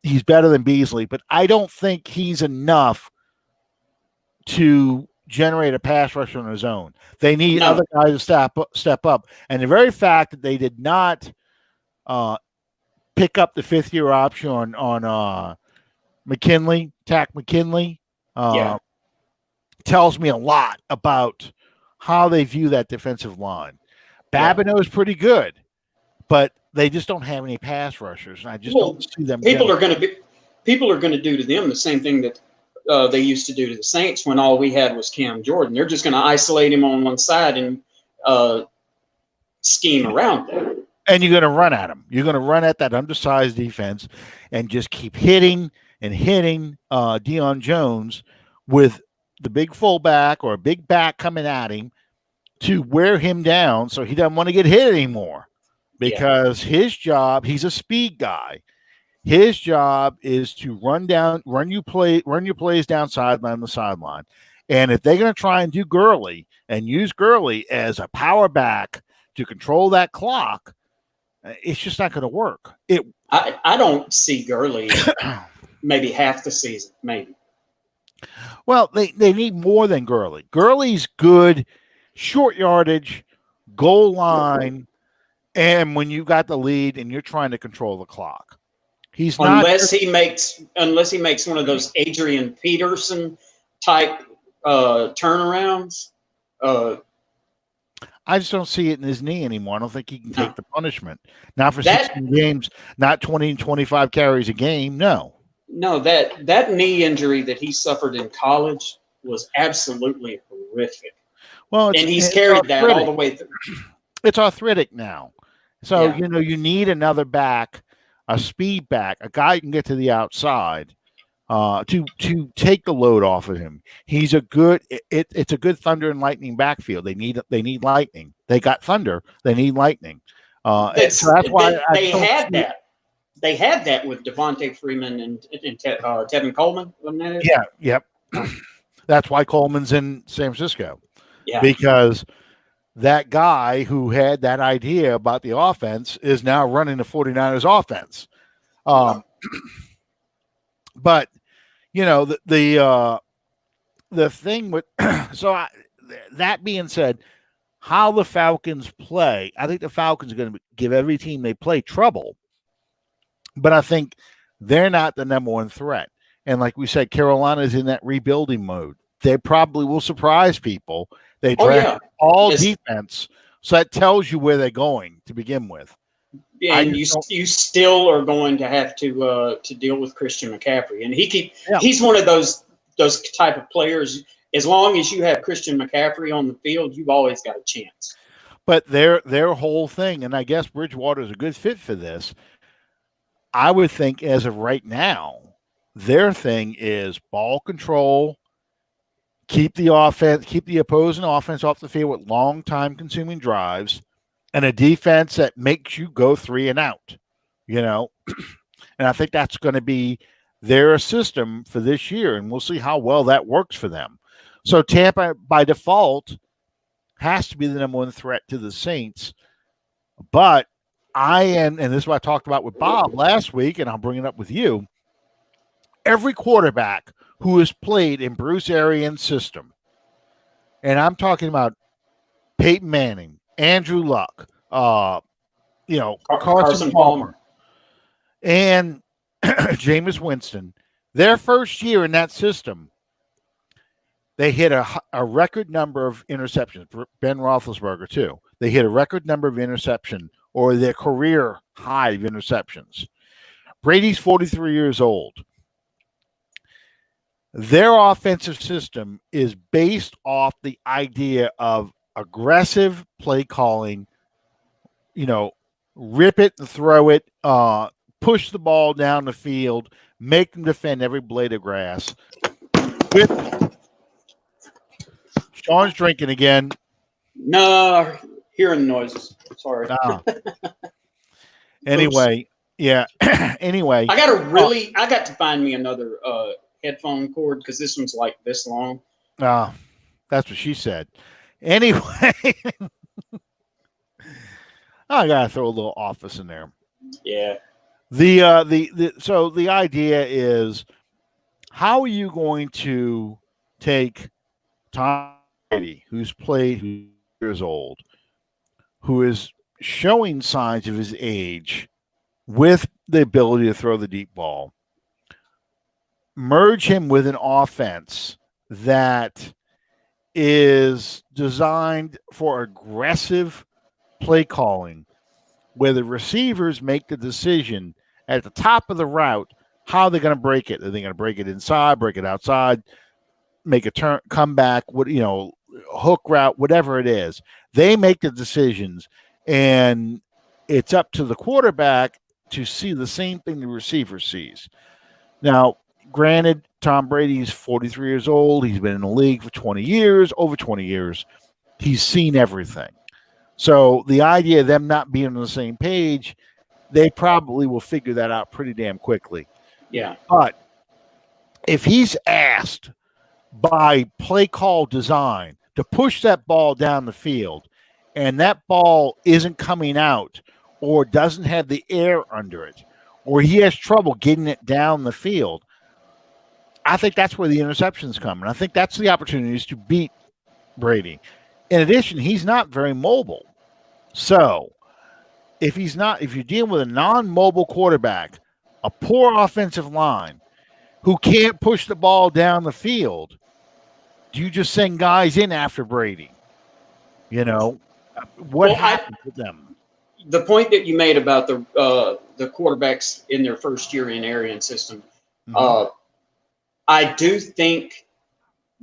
Speaker 1: He's better than Beasley, but I don't think he's enough to generate a pass rush on his own. They need other guys to step up. And the very fact that they did not pick up the fifth-year option on McKinley, tells me a lot about how they view that defensive line. Babineau is pretty good, but they just don't have any pass rushers, and I just don't see them.
Speaker 2: People are going to do to them the same thing that they used to do to the Saints when all we had was Cam Jordan. They're just going to isolate him on one side and scheme around that.
Speaker 1: And you're going to run at him. You're going to run at that undersized defense and just keep hitting and hitting Deion Jones with the big fullback or a big back coming at him to wear him down so he doesn't want to get hit anymore. Because his job, he's a speed guy. His job is to run your plays down sideline to sideline. And if they're going to try and do Gurley and use Gurley as a power back to control that clock, it's just not going to work.
Speaker 2: I don't see Gurley maybe half the season, maybe.
Speaker 1: Well, they need more than Gurley. Gurley's good short yardage, goal line, and when you got the lead and you're trying to control the clock. He's not
Speaker 2: unless he makes one of those Adrian Peterson type turnarounds.
Speaker 1: I just don't see it in his knee anymore. I don't think he can take the punishment. Not for 16 games, not 20 and 25 carries a game. No,
Speaker 2: that knee injury that he suffered in college was absolutely horrific.
Speaker 1: Well,
Speaker 2: and he's carried that all the way through.
Speaker 1: It's arthritic now. So, you need another back, a speed back, a guy who can get to the outside to take the load off of him. He's a good it's a good thunder and lightning backfield. They need lightning. They got thunder. They need lightning. So that's why
Speaker 2: they had that. They had that with Devontae Freeman and Tevin Coleman, wasn't that it?
Speaker 1: Yeah, yep. That's why Coleman's in San Francisco.
Speaker 2: Yeah.
Speaker 1: Because that guy who had that idea about the offense is now running the 49ers offense. But, the thing with that being said, how the Falcons play, I think the Falcons are going to give every team they play trouble. But I think they're not the number one threat. And like we said, Carolina's in that rebuilding mode. They probably will surprise people. They draft all defense, so that tells you where they're going to begin with.
Speaker 2: Yeah, and you still are going to have to deal with Christian McCaffrey, and he's one of those type of players. As long as you have Christian McCaffrey on the field, you've always got a chance.
Speaker 1: But their whole thing, and I guess Bridgewater is a good fit for this. I would think, as of right now, their thing is ball control. Keep the opposing offense off the field with long time consuming drives and a defense that makes you go 3 and out, and I think that's going to be their system for this year. And we'll see how well that works for them. So Tampa by default has to be the number one threat to the Saints. But and this is what I talked about with Bob last week, and I'll bring it up with you. Every quarterback who has played in Bruce Arians' system, and I'm talking about Peyton Manning, Andrew Luck, Carson Palmer, and Jameis Winston, their first year in that system, they hit a record number of interceptions. Ben Roethlisberger, too. They hit a record number of interceptions, or their career high of interceptions. Brady's 43 years old. Their offensive system is based off the idea of aggressive play calling, rip it and throw it, push the ball down the field, make them defend every blade of grass. Sean's drinking again.
Speaker 2: No, hearing noises. Sorry.
Speaker 1: Anyway, yeah. Anyway.
Speaker 2: I got to find me another headphone cord because this one's like this long.
Speaker 1: That's what she said. Anyway, I gotta throw a little office in there.
Speaker 2: Yeah.
Speaker 1: So the idea is, how are you going to take Tom Brady, who's 2 years old, who is showing signs of his age, with the ability to throw the deep ball, merge him with an offense that is designed for aggressive play calling, where the receivers make the decision at the top of the route how they're going to break it. Are they going to break it inside, break it outside, make a turn, come back, hook route, whatever it is? They make the decisions, and It's up to the quarterback to see the same thing the receiver sees. Now, granted, Tom Brady's 43 years old. He's been in the league for 20 years, over 20 years. He's seen everything. So the idea of them not being on the same page, they probably will figure that out pretty damn quickly.
Speaker 2: Yeah.
Speaker 1: But if he's asked by play call design to push that ball down the field and that ball isn't coming out or doesn't have the air under it, or he has trouble getting it down the field, I think that's where the interceptions come. And I think that's the opportunities to beat Brady. In addition, he's not very mobile. So if you're dealing with a non-mobile quarterback, a poor offensive line who can't push the ball down the field, do you just send guys in after Brady? You know, what happens with them?
Speaker 2: The point that you made about the quarterbacks in their first year in Arian system, I do think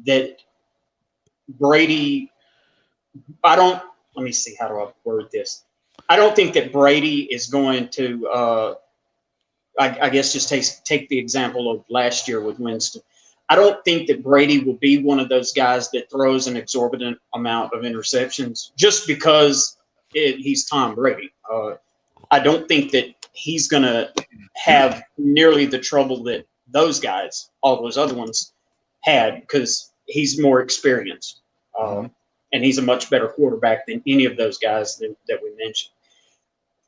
Speaker 2: that Brady. Let me see, how do I word this? I don't think that Brady is going to. I guess just take the example of last year with Winston. I don't think that Brady will be one of those guys that throws an exorbitant amount of interceptions just because he's Tom Brady. I don't think that he's going to have nearly the trouble that those guys, all those other ones, had because he's more experienced. And he's a much better quarterback than any of those guys that we mentioned.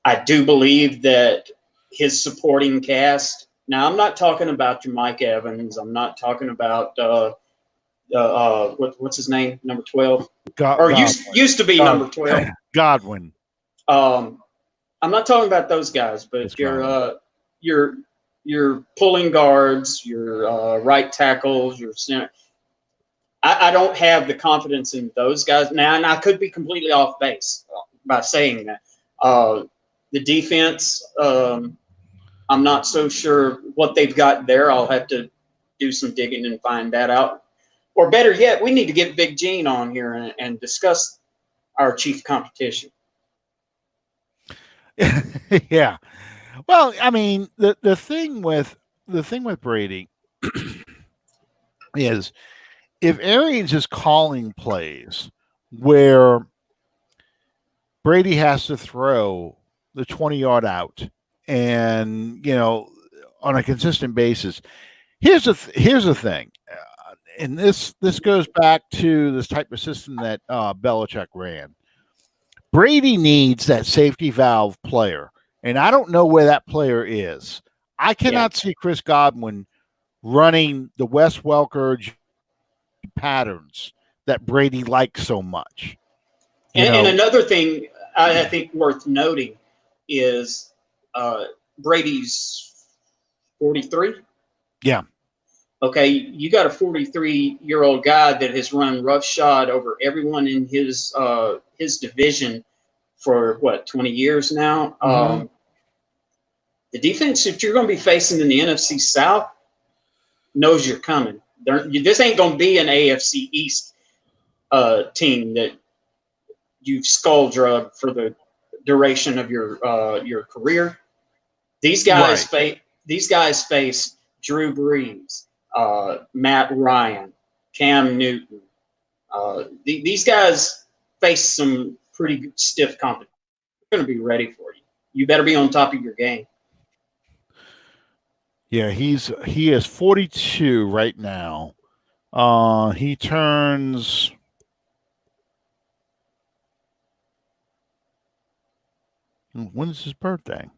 Speaker 2: I do believe that his supporting cast. Now, I'm not talking about your Mike Evans. I'm not talking about what's his name, number 12, used to be number 12,
Speaker 1: Godwin.
Speaker 2: I'm not talking about those guys, but your pulling guards, your right tackles, your center. I don't have the confidence in those guys now, and I could be completely off base by saying that. The defense, I'm not so sure what they've got there. I'll have to do some digging and find that out. Or better yet, we need to get Big Gene on here and discuss our chief competition.
Speaker 1: Yeah. Well, I mean, the thing with Brady is if Arians is calling plays where Brady has to throw the 20-yard out and, on a consistent basis, here's the thing. And this goes back to this type of system that Belichick ran. Brady needs that safety valve player, and I don't know where that player is. I cannot see Chris Godwin running the Wes Welker patterns that Brady likes so much.
Speaker 2: And another thing I think worth noting is Brady's 43.
Speaker 1: Yeah.
Speaker 2: Okay, you got a 43-year-old guy that has run roughshod over everyone in his division for 20 years now. The defense that you're going to be facing in the NFC South knows you're coming. This ain't going to be an AFC East team that you've skull drugged for the duration of your career. These guys face Drew Brees, Matt Ryan, Cam Newton. These guys face some pretty stiff competition. They're going to be ready for you. You better be on top of your game.
Speaker 1: Yeah, he is 42 right now. He turns. When is his birthday?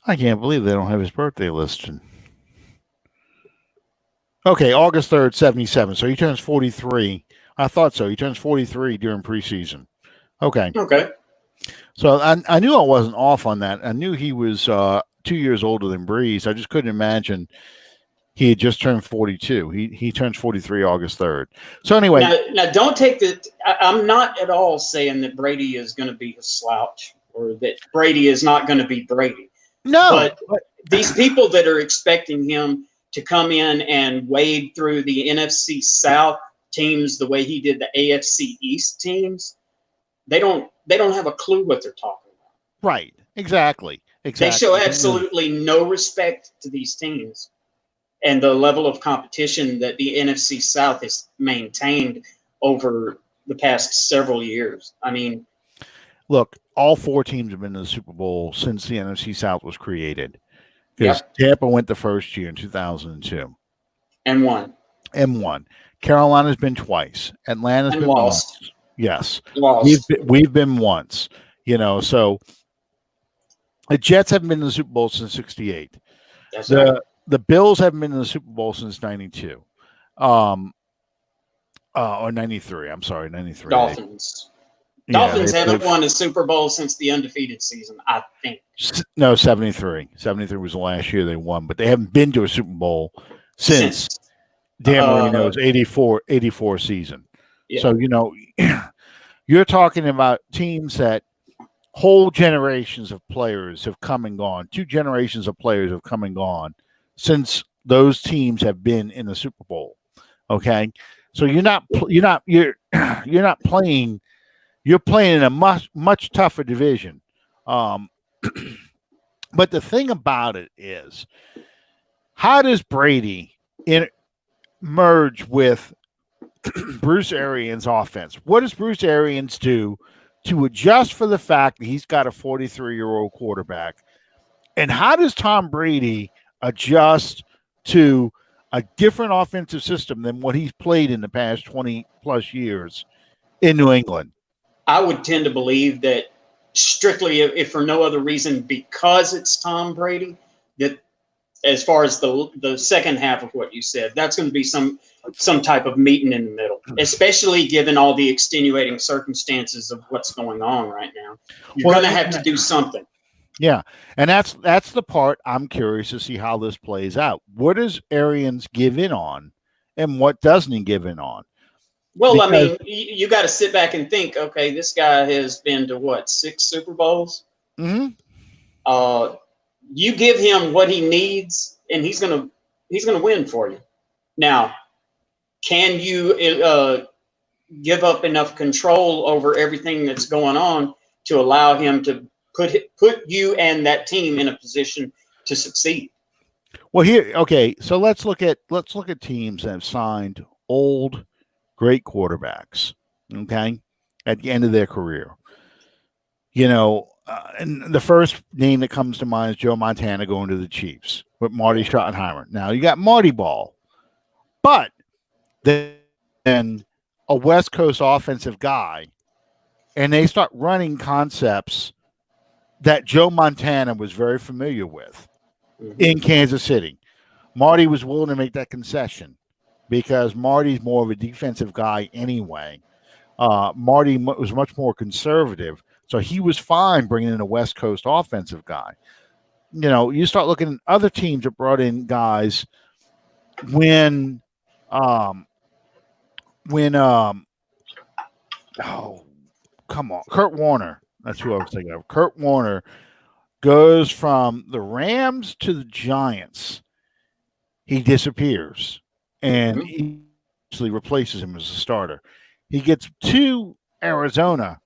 Speaker 1: I can't believe they don't have his birthday listed. Okay, August 3rd, 77. So he turns 43. I thought so. He turns 43 during preseason. Okay. So I knew I wasn't off on that. I knew he was 2 years older than Brees. I just couldn't imagine he had just turned 42. He turns 43 August 3rd. So anyway.
Speaker 2: Now don't take that. I'm not at all saying that Brady is going to be a slouch or that Brady is not going to be Brady.
Speaker 1: No.
Speaker 2: these people that are expecting him to come in and wade through the NFC South teams the way he did the AFC East teams, they don't have a clue what they're talking about.
Speaker 1: Right. Exactly.
Speaker 2: They show absolutely no respect to these teams and the level of competition that the NFC South has maintained over the past several years. I mean,
Speaker 1: look, all 4 teams have been in the Super Bowl since the NFC South was created. Because Tampa went the first year in 2002.
Speaker 2: And won.
Speaker 1: Carolina's been twice. Atlanta's been
Speaker 2: lost.
Speaker 1: Once. Yes.
Speaker 2: Lost.
Speaker 1: We've been once. So the Jets haven't been in the Super Bowl since 68.
Speaker 2: That's right.
Speaker 1: The Bills haven't been in the Super Bowl since 92. Or 93. I'm sorry, 93.
Speaker 2: Dolphins. Dolphins haven't won a Super Bowl since the undefeated season, I think.
Speaker 1: No, 73. 73 was the last year they won, but they haven't been to a Super Bowl since Dan Marino's 84 season. Yeah. So, you're talking about teams that whole generations of players have come and gone. 2 generations of players have come and gone since those teams have been in the Super Bowl. Okay? So you're not playing. You're playing in a much tougher division. But the thing about it is, how does Brady merge with Bruce Arians' offense? What does Bruce Arians do to adjust for the fact that he's got a 43-year-old quarterback? And how does Tom Brady adjust to a different offensive system than what he's played in the past 20-plus years in New England?
Speaker 2: I would tend to believe that strictly, if for no other reason, because it's Tom Brady, that as far as the second half of what you said, that's going to be some type of meeting in the middle, especially given all the extenuating circumstances of what's going on right now. You're going to have to do something.
Speaker 1: Yeah, and that's the part I'm curious to see how this plays out. What does Arians give in on, and what doesn't he give in on?
Speaker 2: Well, I mean, you got to sit back and think, okay, this guy has been to 6 Super Bowls?
Speaker 1: Mm-hmm.
Speaker 2: You give him what he needs, and he's gonna win for you. Now, can you give up enough control over everything that's going on to allow him to put you and that team in a position to succeed?
Speaker 1: Well, so let's look at teams that have signed old, great quarterbacks, okay, at the end of their career. And the first name that comes to mind is Joe Montana going to the Chiefs with Marty Schottenheimer. Now, you got Marty Ball, but then a West Coast offensive guy, and they start running concepts that Joe Montana was very familiar with in Kansas City. Marty was willing to make that concession because Marty's more of a defensive guy anyway. Marty was much more conservative, so he was fine bringing in a West Coast offensive guy. You start looking at other teams that brought in guys when Kurt Warner. That's who I was thinking of. Kurt Warner goes from the Rams to the Giants. He disappears, and he actually replaces him as a starter. He gets to Arizona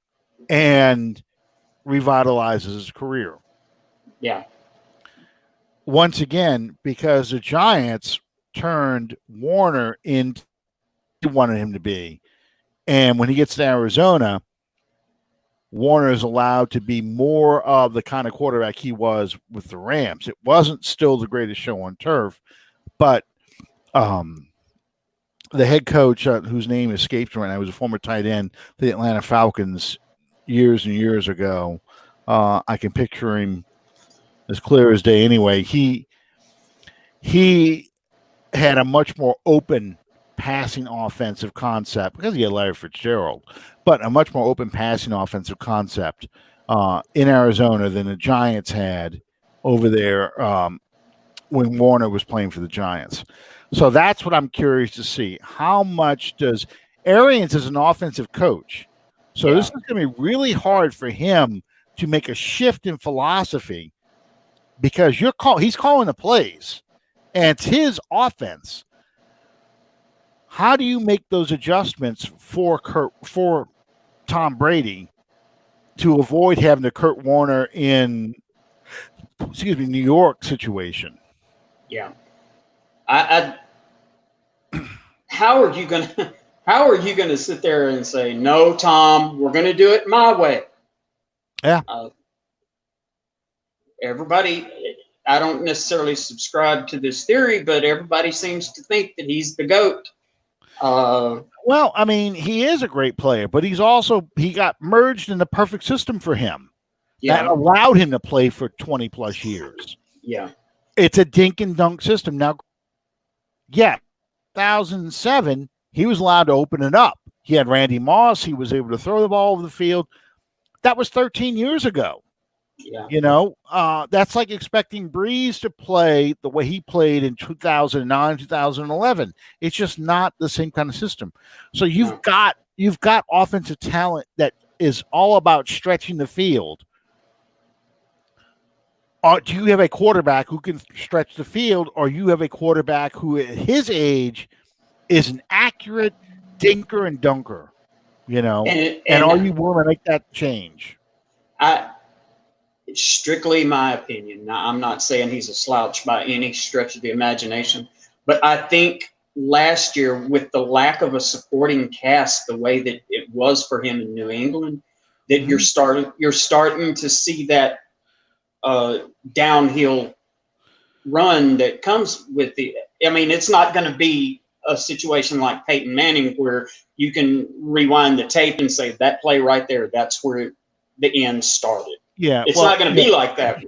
Speaker 1: and revitalizes his career.
Speaker 2: Yeah.
Speaker 1: Once again, because the Giants turned Warner into what they wanted him to be. And when he gets to Arizona, Warner is allowed to be more of the kind of quarterback he was with the Rams. It wasn't still the greatest show on turf, but the head coach, whose name escapes me right now, was a former tight end for the Atlanta Falcons years and years ago. I can picture him as clear as day anyway. He had a much more open passing offensive concept because he had Larry Fitzgerald, but a much more open passing offensive concept in Arizona than the Giants had over there when Warner was playing for the Giants. So that's what I'm curious to see. How much does Arians is an offensive coach? So this is going to be really hard for him to make a shift in philosophy because he's calling the plays, and it's his offense. How do you make those adjustments for Tom Brady to avoid having the Kurt Warner in, New York situation?
Speaker 2: Yeah. How are you gonna sit there and say, no, Tom, we're gonna do it my way?
Speaker 1: Yeah.
Speaker 2: Everybody, I don't necessarily subscribe to this theory, but everybody seems to think that he's the GOAT.
Speaker 1: Well, I mean, he is a great player, but he got merged in the perfect system for him that allowed him to play for 20 plus years.
Speaker 2: Yeah.
Speaker 1: It's a dink and dunk system. Now, 2007, he was allowed to open it up. He had Randy Moss. He was able to throw the ball over the field. That was 13 years ago.
Speaker 2: Yeah.
Speaker 1: That's like expecting Brees to play the way he played in 2009, 2011. It's just not the same kind of system. So you've got offensive talent that is all about stretching the field. Do you have a quarterback who can stretch the field, or you have a quarterback who at his age is an accurate dinker and dunker, and are you willing to make that change?
Speaker 2: It's strictly my opinion. Now, I'm not saying he's a slouch by any stretch of the imagination, but I think last year, with the lack of a supporting cast, the way that it was for him in New England, that you're starting to see that downhill run that comes with the. I mean, it's not going to be a situation like Peyton Manning where you can rewind the tape and say that play right there, that's where the end started.
Speaker 1: Yeah,
Speaker 2: it's not going to be like that.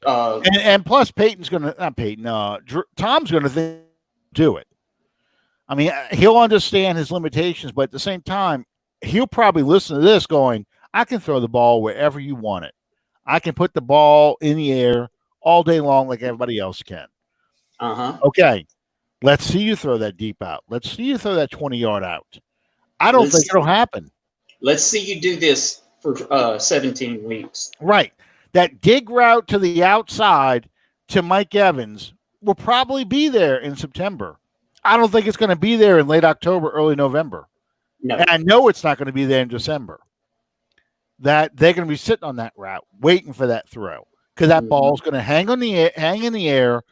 Speaker 1: And plus, Tom's going to do it. I mean, he'll understand his limitations, but at the same time, he'll probably listen to this going, I can throw the ball wherever you want it. I can put the ball in the air all day long like everybody else can. Okay, let's see you throw that deep out. Let's see you throw that 20-yard out. I don't think it'll happen.
Speaker 2: Let's see you do this for 17 weeks.
Speaker 1: Right. That dig route to the outside to Mike Evans will probably be there in September. I don't think it's going to be there in late October, early November.
Speaker 2: No.
Speaker 1: And I know it's not going to be there in December. That they're going to be sitting on that route, waiting for that throw, because that ball is going to hang in the air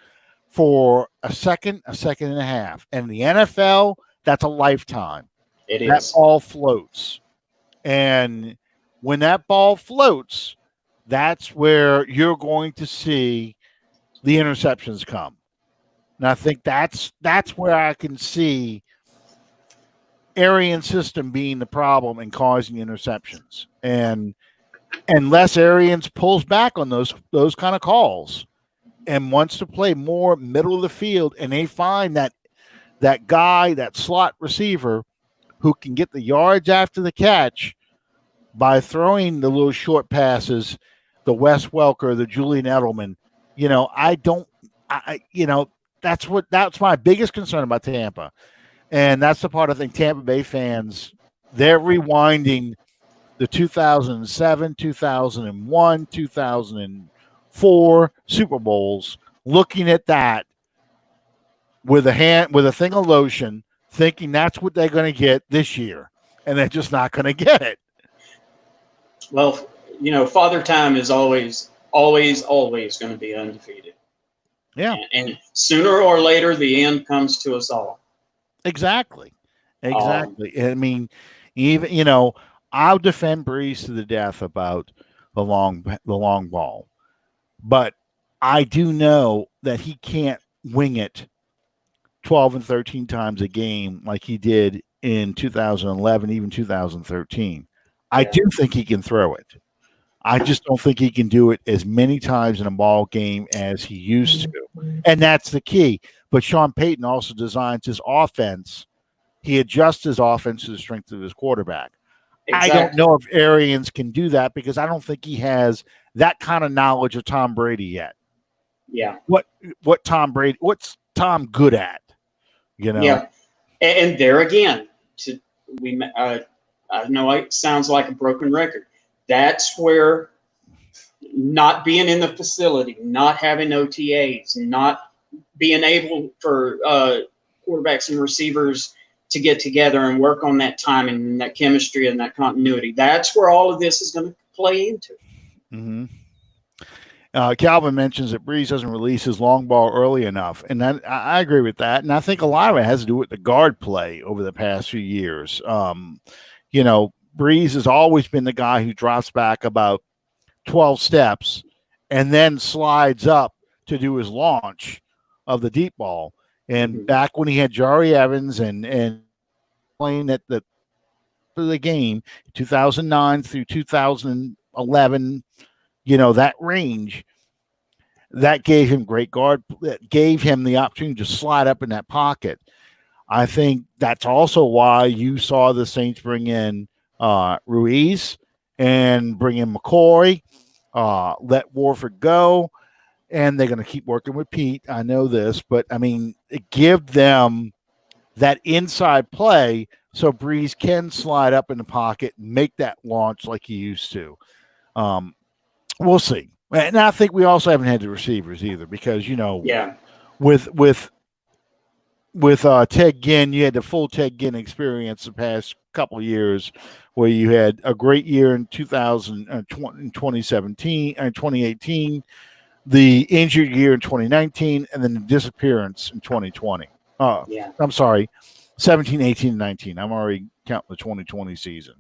Speaker 1: for a second and a half. And in the NFL, that's a lifetime.
Speaker 2: It is.
Speaker 1: That ball floats. And when that ball floats, that's where you're going to see the interceptions come. And I think that's where I can see Arians' system being the problem and causing interceptions. And unless Arians pulls back on those kind of calls and wants to play more middle of the field, and they find that guy, that slot receiver who can get the yards after the catch by throwing the little short passes, the Wes Welker, the Julian Edelman, that's my biggest concern about Tampa. And that's the part I think Tampa Bay fans, they're rewinding the 2007, 2001, 2004 Super Bowls, looking at that with a thing of lotion, thinking that's what they're going to get this year, and they're just not going to get it.
Speaker 2: Well, Father Time is always going to be undefeated.
Speaker 1: Yeah.
Speaker 2: And sooner or later, the end comes to us all.
Speaker 1: Exactly. I mean, even, I'll defend Brees to the death about the long ball, but I do know that he can't wing it 12 and 13 times a game like he did in 2011, even 2013. I do think he can throw it. I just don't think he can do it as many times in a ball game as he used to. And that's the key. But Sean Payton also designs his offense. He adjusts his offense to the strength of his quarterback. Exactly. I don't know if Arians can do that because I don't think he has that kind of knowledge of Tom Brady yet.
Speaker 2: Yeah.
Speaker 1: What's Tom good at?
Speaker 2: Yeah. And there again, I know it sounds like a broken record. That's where not being in the facility, not having OTAs, not being able for quarterbacks and receivers to get together and work on that timing and that chemistry and that continuity. That's where all of this is going to play into.
Speaker 1: Mm-hmm. Calvin mentions that Brees doesn't release his long ball early enough, and I agree with that. And I think a lot of it has to do with the guard play over the past few years. Brees has always been the guy who drops back about 12 steps and then slides up to do his launch of the deep ball. And back when he had Jari Evans and playing at the game 2009 through 2011, that range, that gave him great guard, that gave him the opportunity to slide up in that pocket. I think that's also why you saw the Saints bring in Ruiz and bring in McCoy, let Warford go, and they're going to keep working with Pete. I know this, but I mean, give them that inside play so Brees can slide up in the pocket and make that launch like he used to. We'll see. And I think we also haven't had the receivers either because, with Ted Ginn, you had the full Ted Ginn experience the past couple of years where you had a great year in 2017 and 2018, the injured year in 2019, and then the disappearance in 2020. I'm sorry, 17, 18, 19. I'm already counting the 2020 season.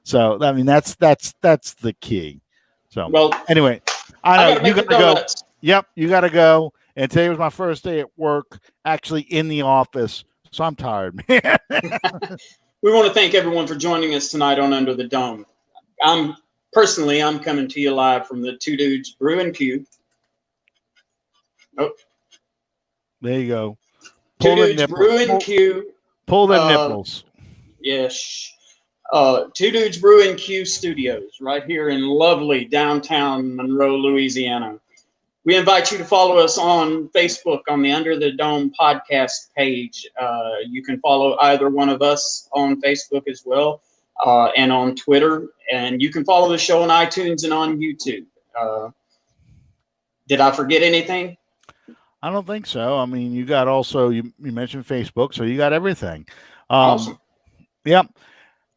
Speaker 1: So I mean that's the key. So anyway, I know you got to go. Yep, you got to go. And today was my first day at work, actually in the office, so I'm tired, man.
Speaker 2: We want to thank everyone for joining us tonight on Under the Dome. I'm coming to you live from the Two Dudes Brew and Q. Oh,
Speaker 1: there you go.
Speaker 2: Two Dudes Brew and Q.
Speaker 1: Pull the nipples.
Speaker 2: Yes. Two Dudes Brew and Q Studios, right here in lovely downtown Monroe, Louisiana. We invite you to follow us on Facebook on the Under the Dome podcast page. You can follow either one of us on Facebook as well, and on Twitter. And you can follow the show on iTunes and on YouTube. Did I forget anything?
Speaker 1: I don't think so. I mean, you got also, you mentioned Facebook, so you got everything.
Speaker 2: Awesome.
Speaker 1: Yep.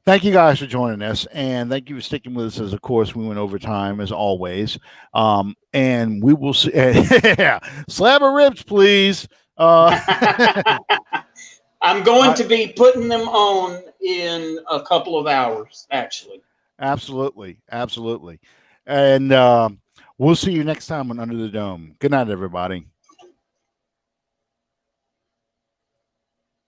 Speaker 1: Thank you guys for joining us, and thank you for sticking with us as, of course, we went over time as always. And we will see. Slab of ribs, please.
Speaker 2: I'm going to be putting them on in a couple of hours, actually.
Speaker 1: Absolutely. And we'll see you next time on Under the Dome. Good night, everybody.